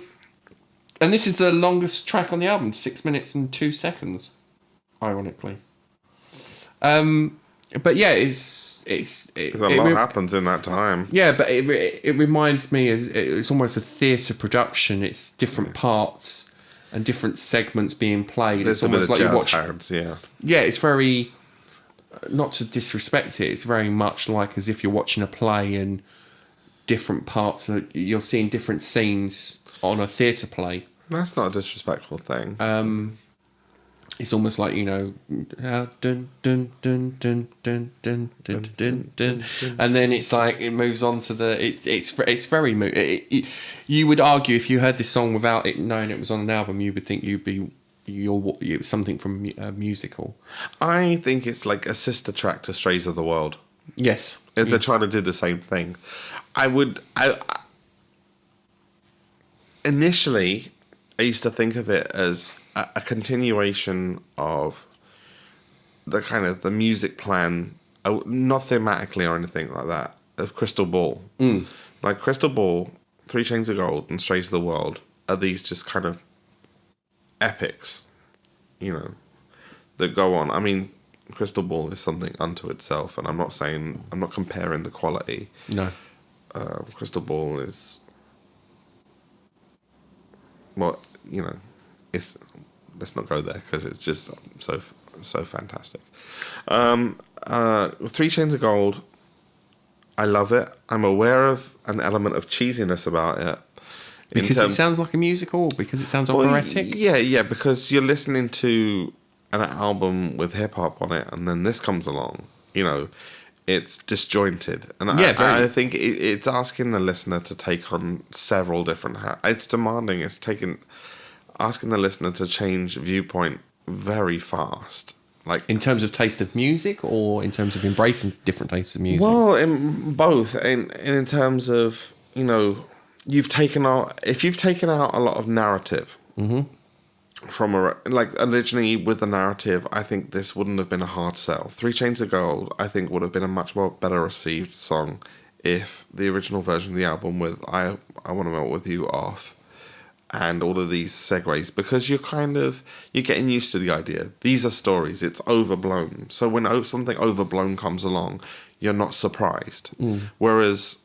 this is the longest track on the album, 6 minutes and 2 seconds, ironically. But yeah, it's a lot happens in that time. Yeah, but it reminds me it's almost a theatre production. It's different parts and different segments being played. There's it's almost like you watch. Hands, yeah. Yeah, it's very, not to disrespect it, it's very much like as if you're watching a play and different parts, you're seeing different scenes on a theatre play. That's not a disrespectful thing. It's almost like, dun dun dun dun dun dun dun dun dun dun, and then it's like it moves on to it's very you would argue if you heard this song without it knowing it was on an album, you would think you're something from a musical. I think it's like a sister track to Strays of the World. Yes, they're trying to do the same thing. Initially, I used to think of it as a continuation of the kind of the music plan, not thematically or anything like that, of Crystal Ball. Like Crystal Ball, 3 Chains of Gold, and Strays of the World are these just kind of epics, that go on. I mean, Crystal Ball is something unto itself, and I'm not comparing the quality. No. Crystal Ball is, it's, let's not go there because it's just so fantastic. 3 Chains of Gold, I love it. I'm aware of an element of cheesiness about it. Because it sounds like a musical, because it sounds operatic? Yeah, because you're listening to an album with hip-hop on it, and then this comes along, it's disjointed. And I think it's asking the listener to take on several different hats. It's demanding, asking the listener to change viewpoint very fast. Like in terms of taste of music, or in terms of embracing different tastes of music? Well, in both. In terms of, if you've taken out a lot of narrative from originally with the narrative, I think this wouldn't have been a hard sell. 3 Chains of Gold, I think, would have been a much more better received song if the original version of the album with I Want to Melt With You off, and all of these segues, because you're getting used to the idea. These are stories. It's overblown. So when something overblown comes along, you're not surprised. Whereas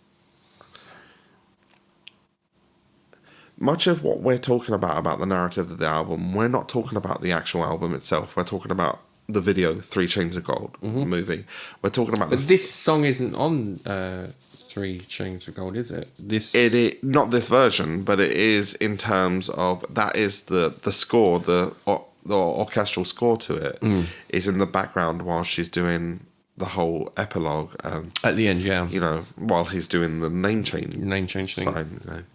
much of what we're talking about the narrative of the album, we're not talking about the actual album itself. We're talking about the video, 3 Chains of Gold movie. We're talking about But this song isn't on 3 Chains of Gold, is it? It is not this version, but it is in terms of that is the score, the orchestral score to it is in the background while she's doing the whole epilogue. At the end, yeah. While he's doing the name change thing. Sign,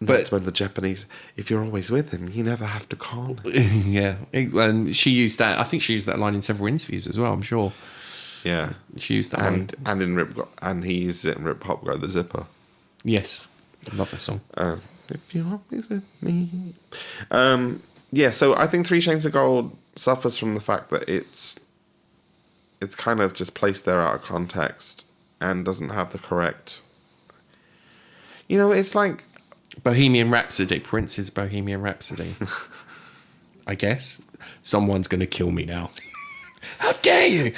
But when the Japanese, if you're always with him, you never have to call him. Yeah, and she used that. I think she used that line in several interviews as well. I'm sure. Yeah, she used that line, and he used it in Rip Hop Go the Zipper. Yes, I love that song. If you're always with me. Yeah, so I think 3 Chains of Gold suffers from the fact that it's kind of just placed there out of context and doesn't have the correct. It's like Bohemian Rhapsody, Prince's Bohemian Rhapsody. I guess someone's going to kill me now. How dare you?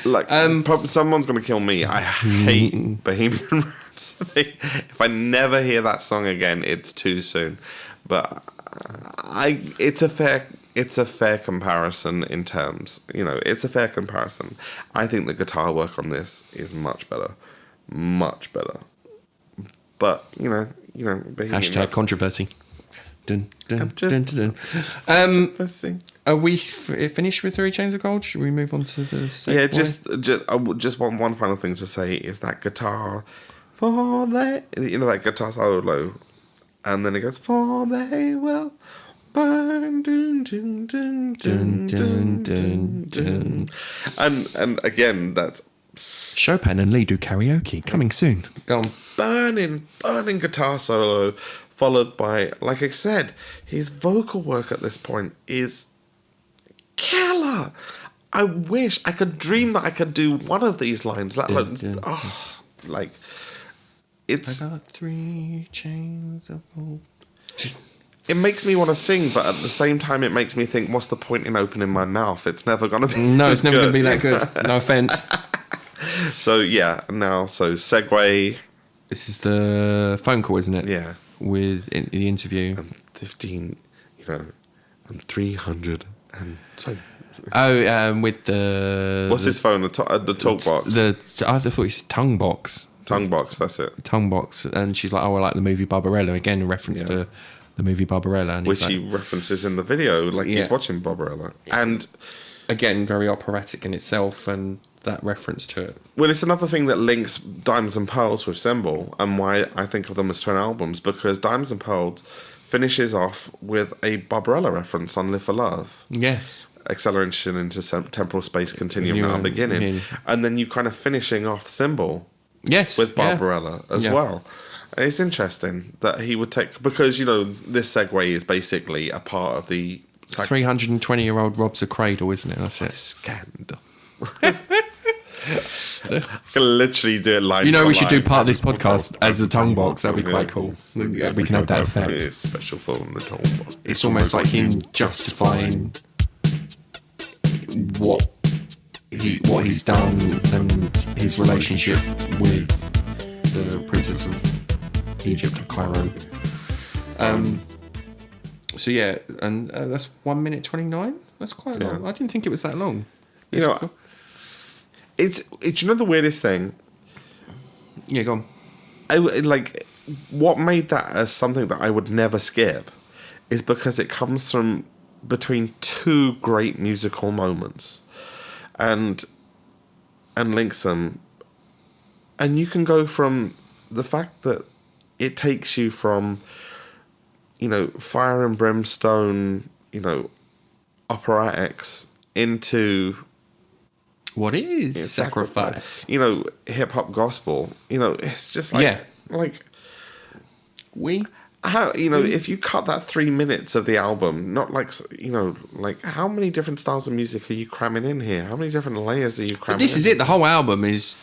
Someone's going to kill me. I hate Bohemian Rhapsody. If I never hear that song again, it's too soon. But it's a fair comparison in terms. It's a fair comparison. I think the guitar work on this is much better. Much better. But, Bohemian Rhapsody. Controversy. Dun, dun, dun, dun, dun. Are we finished with 3 Chains of Gold? Should we move on to the second? Yeah, just one final thing to say is that guitar for that guitar solo, and then it goes for they will burn, dun, dun, dun, dun, dun, dun, dun. And again, that's Chopin and Lee do karaoke coming soon. Go on. Burning guitar solo followed by, like I said, his vocal work at this point is killer. I wish I could dream that I could do one of these lines. Like, it's... I got 3 chains of gold. It makes me want to sing, but at the same time, it makes me think, what's the point in opening my mouth? It's never going to be No, it's never going to be that good. No offence. So, yeah, so segue. This is the phone call, isn't it? Yeah. With in the interview. I'm 15, I'm 300 and... Oh, with the... What's his phone? The talk box? I thought it was tongue box. Tongue box, that's it. Tongue box. And she's like, oh, I like the movie Barbarella. Again, a reference to the movie Barbarella. And which he references in the video, like he's watching Barbarella. And... Again, very operatic in itself, and that reference to it. Well, it's another thing that links Diamonds and Pearls with Symbol, and why I think of them as twin albums, because Diamonds and Pearls finishes off with a Barbarella reference on Live for Love. Yes. Acceleration into temporal space continuum now beginning. And then you kind of finishing off Symbol. Yes. With Barbarella as well. And it's interesting that he would take... Because, this segue is basically a part of the... 320-year-old robs a cradle, isn't it? That's it. Scandal. I can literally do it live. We should do part of this podcast as a tongue box. That'd be quite cool. We can have that effect. It's special for the tongue box. It's almost like him justifying what he's done and his relationship with the Princess of Egypt of Cairo. So yeah, and that's 1 minute 29. That's quite long. I didn't think it was that long. Cool. It's the weirdest thing. Yeah, go on. What made that as something that I would never skip is because it comes from between two great musical moments, and links them, and you can go from the fact that it takes you from fire and brimstone, operatics into what is sacrifice? Hip hop gospel. It's just like if you cut that 3 minutes of the album, not how many different styles of music are you cramming in here? How many different layers are you cramming? This is it. The whole album is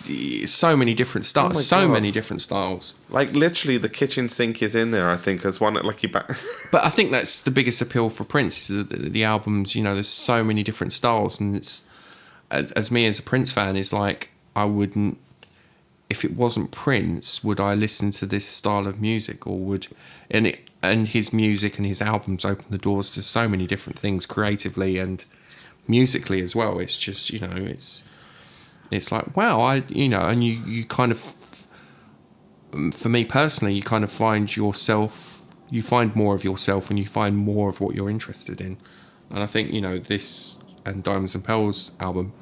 so many different styles. Many different styles. Like literally, the kitchen sink is in there. I think as one like you back. But I think that's the biggest appeal for Prince is the albums. There's so many different styles, and it's as me as a Prince fan is like I wouldn't. If it wasn't Prince, would I listen to this style of music, or would and his music and his albums open the doors to so many different things creatively and musically as well. It's just it's like wow, and you kind of, for me personally, you kind of find yourself, you find more of yourself, and you find more of what you're interested in. And I think this and Diamonds and Pearls album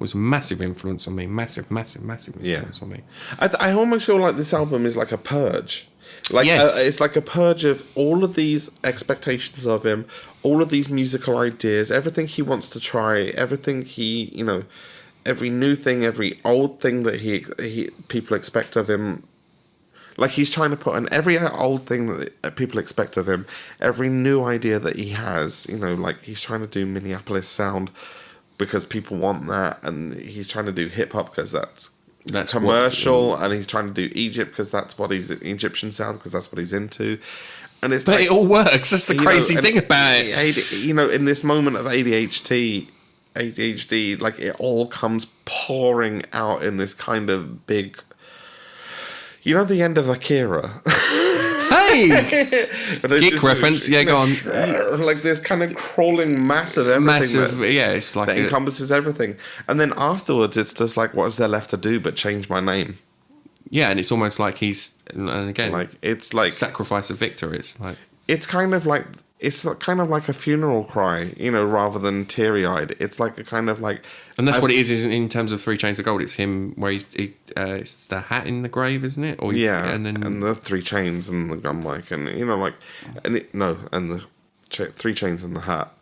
was a massive influence on me. Massive influence on me. I almost feel like this album is like a purge. It's like a purge of all of these expectations of him, all of these musical ideas, everything he wants to try, everything he, every new thing, every old thing that he people expect of him. Like he's trying to put in every old thing that people expect of him, every new idea that he has, he's trying to do Minneapolis sound because people want that, and he's trying to do hip hop because that's commercial, and he's trying to do Egypt because that's what he's Egyptian sound because that's what he's into, and it all works. That's the crazy thing about it. In this moment of ADHD, like it all comes pouring out in this kind of big. The end of Akira. Hey! Geek reference, go on. Like this kind of crawling mass of everything. It's like that encompasses everything. And then afterwards, it's just like, what is there left to do but change my name? Yeah, and it's almost like and again, it's like sacrifice of Victor. It's kind of like a funeral cry, rather than teary-eyed. It's like a kind of like... And that's what it is in terms of 3 Chains of Gold. It's him where it's the hat in the grave, isn't it? And the 3 chains and the gun mic and, and the 3 chains and the hat.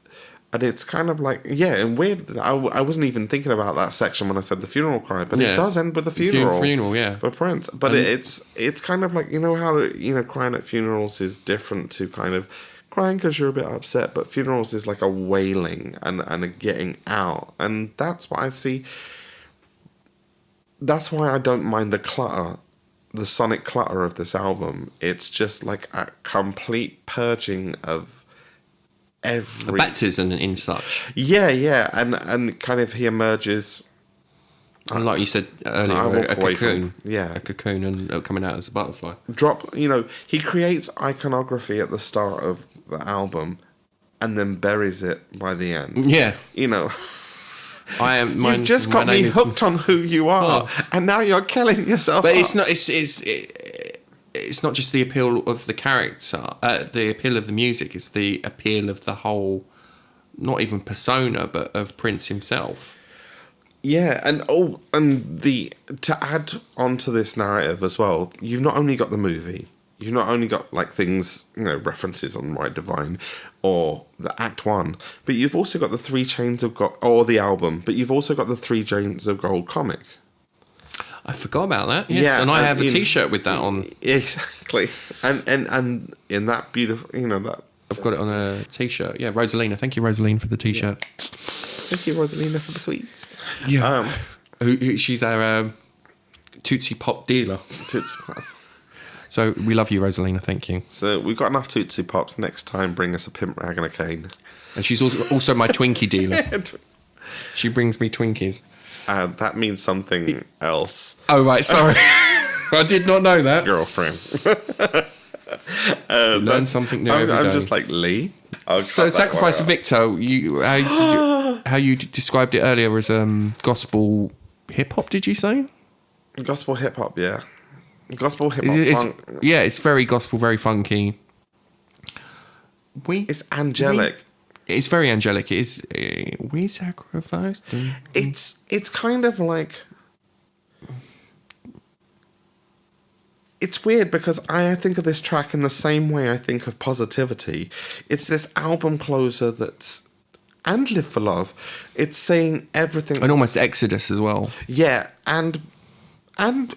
And it's kind of like, yeah, and weird. I wasn't even thinking about that section when I said the funeral cry, but it does end with the funeral. Funeral, yeah. For Prince. But it's kind of like, you know how, crying at funerals is different to kind of crying because you're a bit upset, but funerals is like a wailing and a getting out. And that's what I see. That's why I don't mind the clutter, the sonic clutter of this album. It's just like a complete purging of every... A baptism in such. Yeah. And kind of he emerges... And like you said earlier, a cocoon. A cocoon and coming out as a butterfly. He creates iconography at the start of the album and then buries it by the end. Yeah. You've just got me hooked on who you are, and now you're killing yourself. But it's not just the appeal of the character, the appeal of the music. It's the appeal of the whole, not even persona, but of Prince himself. Yeah, to add onto this narrative as well, you've not only got the movie, you've not only got like things, references on Right Divine or the Act 1, but you've also got the 3 Chains of Gold, or the album, but you've also got the 3 Chains of Gold comic. I forgot about that. Yes. Yeah, and I have a T-shirt with that on. Exactly, and in that beautiful, that I've got it on a T-shirt. Yeah, Rosalina. Thank you, Rosalina, for the T-shirt. Yeah. Thank you, Rosalina, for the sweets. Yeah, she's our Tootsie Pop dealer. Tootsie Pop. So we love you, Rosalina. Thank you. So we've got enough Tootsie Pops. Next time, bring us a pimp rag and a cane. And she's also my Twinkie dealer. She brings me Twinkies. That means something else. Oh, right, sorry. I did not know that. Girlfriend. Learn something new every day. I'm just like, Lee? So Sacrifice of Victor, how you described it earlier as gospel hip-hop, did you say? Gospel hip-hop, yeah. Gospel hip-hop funk. Yeah, it's very gospel, very funky. It's angelic. It's very angelic. It is. We sacrificed. It's kind of like. It's weird because I think of this track in the same way I think of Positivity. It's this album closer and Live for Love. It's saying everything. And almost Exodus as well. Yeah, and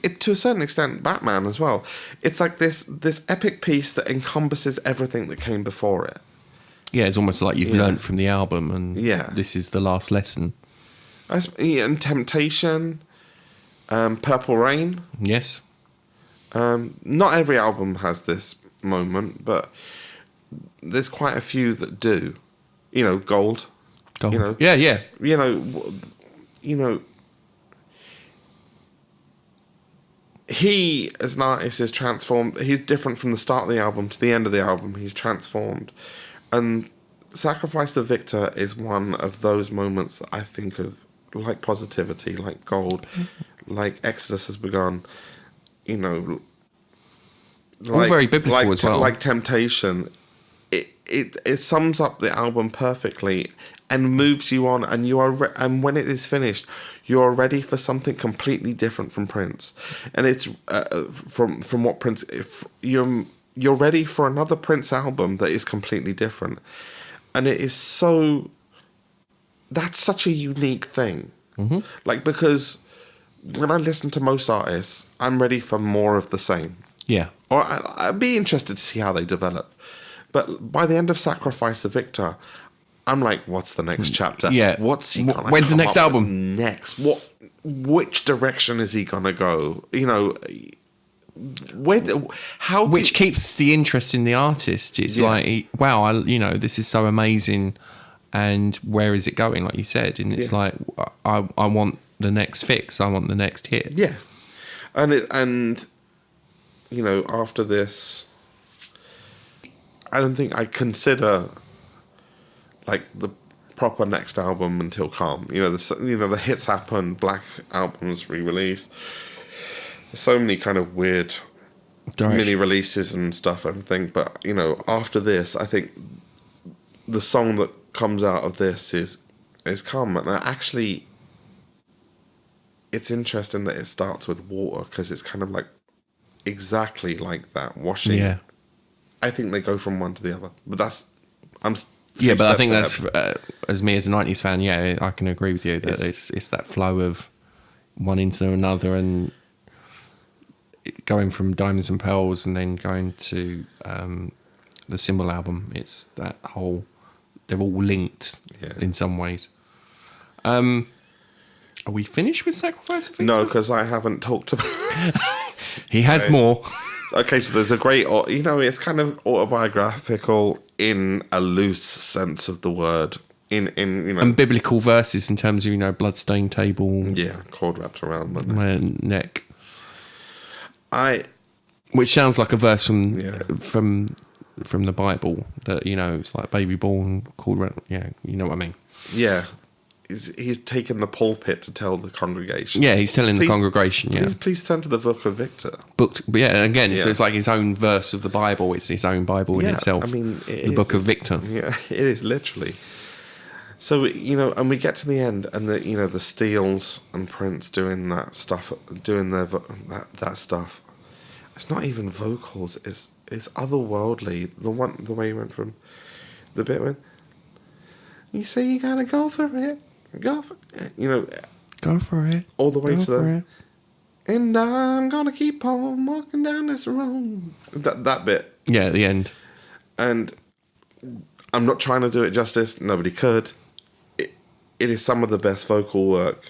it, to a certain extent, Batman as well. It's like this epic piece that encompasses everything that came before it. Yeah, it's almost like you've learnt from the album, and this is the last lesson. And Temptation, Purple Rain. Yes. Not every album has this moment, but there's quite a few that do. Gold. Gold. Yeah. He, as an artist, is transformed. He's different from the start of the album to the end of the album. He's transformed. And Sacrifice of Victor is one of those moments that I think of, like Positivity, like Gold, like Exodus Has Begun, all very biblical as well. Like Temptation. It sums up the album perfectly and moves you on, and and when it is finished, you're ready for something completely different from Prince, and it's from what Prince. If you're ready for another Prince album that is completely different, and it is so. That's such a unique thing, because when I listen to most artists, I'm ready for more of the same. Yeah, or I'd be interested to see how they develop. But by the end of Sacrifice of Victor, I'm like, what's the next chapter? Yeah. What's he gonna When's the next album? Next. Which direction is he gonna go? Which keeps the interest in the artist. It's like, wow, this is so amazing, and where is it going? Like you said, and it's like, I want the next fix. I want the next hit. Yeah, and after this, I don't think I consider like the proper next album until Calm. The hits happen, Black albums re-released. There's so many kind of weird mini releases and stuff, everything. But after this, I think the song that comes out of this is Calm. And actually, it's interesting that it starts with water, because it's kind of like exactly like that washing. Yeah. I think they go from one to the other, but Yeah, but I think steps that's ahead. as me as a 90s fan. Yeah, I can agree with you that it's that flow of one into another and going from Diamonds and Pearls and then going to the Symbol album. It's that whole. They're all linked in some ways. Are we finished with Sacrifice of Victor? No, because I haven't talked about. He has more. Okay, so there's a great, it's kind of autobiographical in a loose sense of the word. And biblical verses in terms of, bloodstained table. Yeah, cord wrapped around my neck. Which sounds like a verse from the Bible that, it's like baby born, cord wrapped. Yeah, you know what I mean. Yeah. He's taken the pulpit to tell the congregation. Yeah, he's telling the congregation, Please turn to the book of Victor. So it's like his own verse of the Bible. It's his own Bible in itself. I mean, the book of Victor. Yeah, it is literally. So, and we get to the end and the Steels and Prince doing that stuff, doing that stuff. It's not even vocals, it's otherworldly. The way he went from the bit when you say you gotta go for it. Go for it. Go for it. All the way to and I'm gonna keep on walking down this road. That bit. Yeah, at the end. And I'm not trying to do it justice. Nobody could. It is some of the best vocal work.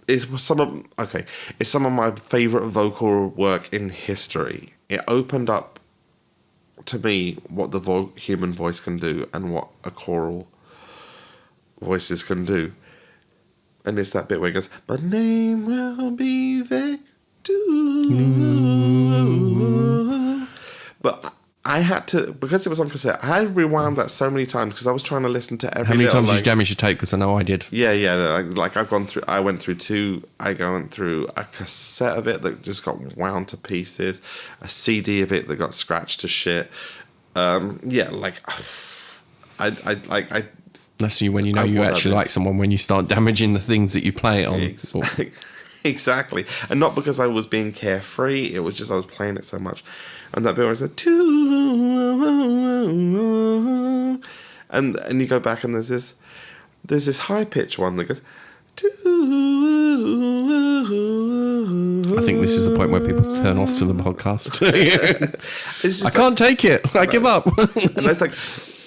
It's some of my favourite vocal work in history. It opened up to me what the human voice can do and what a choral voices can do. And it's that bit where it goes, my name will be Victor. But I had to, because it was on cassette, I had rewound that so many times because I was trying to listen to every. How many times did you damage your tape? Because I know I did. Yeah. I went through a cassette of it that just got wound to pieces, a CD of it that got scratched to shit. That's you when you know you actually like someone, when you start damaging the things that you play it on. Exactly. And not because I was being carefree, it was just I was playing it so much. And that bit where I said, and you go back and there's this high pitch one that goes, I think this is the point where people turn off to the podcast. I can't take it. I give up. And it's like,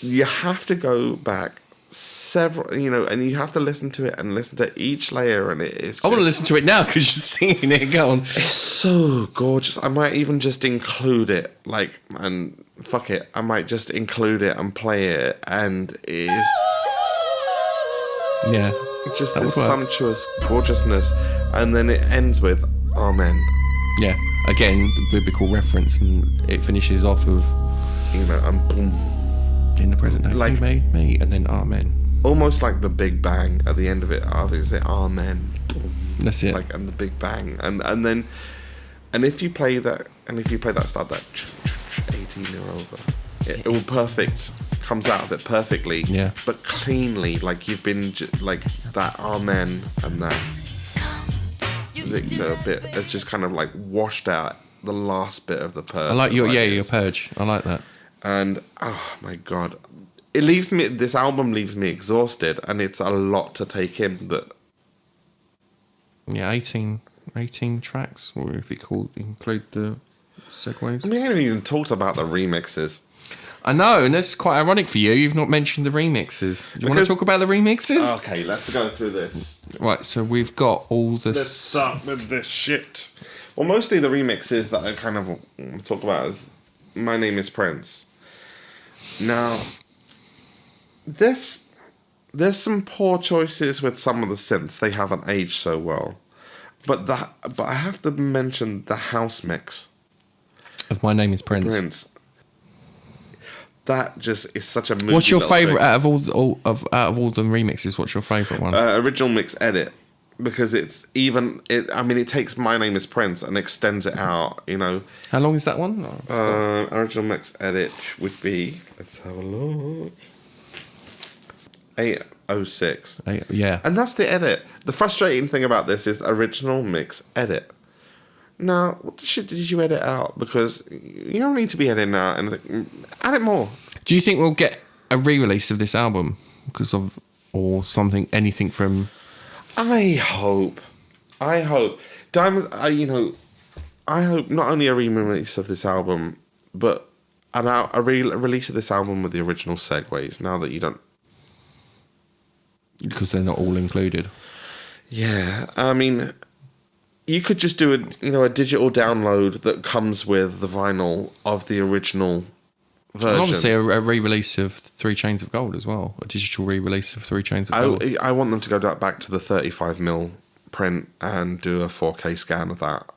you have to go back several, and you have to listen to it and listen to each layer, and it is. I want to listen to it now because you're singing it. Go on. It's so gorgeous. I might even just include it, and fuck it, I might just include it and play it, and it's just this sumptuous gorgeousness, and then it ends with Amen. Yeah, again, biblical reference, and it finishes off of and boom. In the present day, you made me, and then Amen. Almost like the Big Bang at the end of it. I think they say Amen. Boom. That's it. And the Big Bang, and then, and if you play that, start that 18-year-old, it all perfect comes out of it perfectly. Yeah. But cleanly, you've been that Amen and that Victor bit has just kind of washed out the last bit of the purge. I like your purge. I like that. And oh my god, this album leaves me exhausted, and it's a lot to take in. But 18 tracks, or if include the segues. I mean, I haven't even talked about the remixes. I know, and that's quite ironic for you. You've not mentioned the remixes. Do you want to talk about the remixes? Okay, let's go through this. Right, so we've got all this. Let's start with this shit. Well, mostly the remixes that I kind of talk about is My Name is Prince. Now, there's some poor choices with some of the synths. They haven't aged so well. But I have to mention the house mix of My Name is Prince. That just is such a moody. What's your favourite thing. out of all the remixes? What's your favourite one? Original mix edit, because it takes My Name is Prince and extends it out. How long is that one? Original mix edit would be, let's have a look, 806. Yeah. And that's the edit. The frustrating thing about this is original mix edit. Now, what the shit did you edit out? Because you don't need to be editing out anything. Add it more. Do you think we'll get a re-release of this album because of or something, anything from. I hope. Diamond. I hope not only a re-release of this album, but a release of this album with the original segues. Now that you don't. Because they're not all included. Yeah, I mean, you could just do a digital download that comes with the vinyl of the original version. And obviously, a re-release of 3 Chains of Gold as well. A digital re-release of 3 Chains of Gold. I want them to go back to the 35mm print and do a 4K scan of that.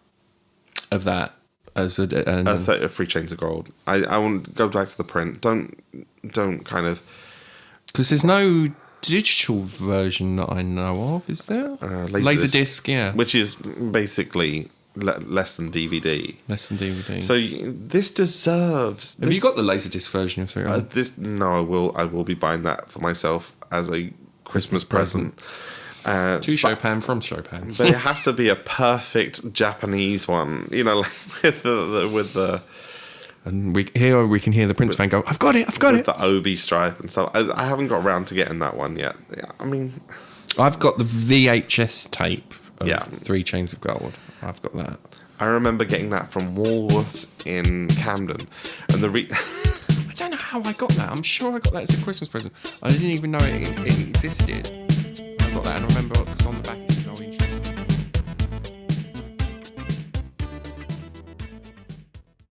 Of that as a 3 Chains of Gold. I want to go back to the print. Don't kind of. Because there's no digital version that I know of, is there? Laserdisc, yeah. Which is basically less than DVD. Less than DVD. So this deserves. Have you got the Laserdisc version of it? No, I will be buying that for myself as a Christmas present. To Chopin from Chopin. But it has to be a perfect Japanese one, like with the. And we can hear the Prince fan go, I've got it. The OB stripe and stuff. I haven't got around to getting that one yet. Yeah, I mean, I've got the VHS tape of 3 Chains of Gold. I've got that. I remember getting that from Woolworths in Camden, and I don't know how I got that. I'm sure I got that as a Christmas present. I didn't even know it existed. I got that, and I remember it was on the back.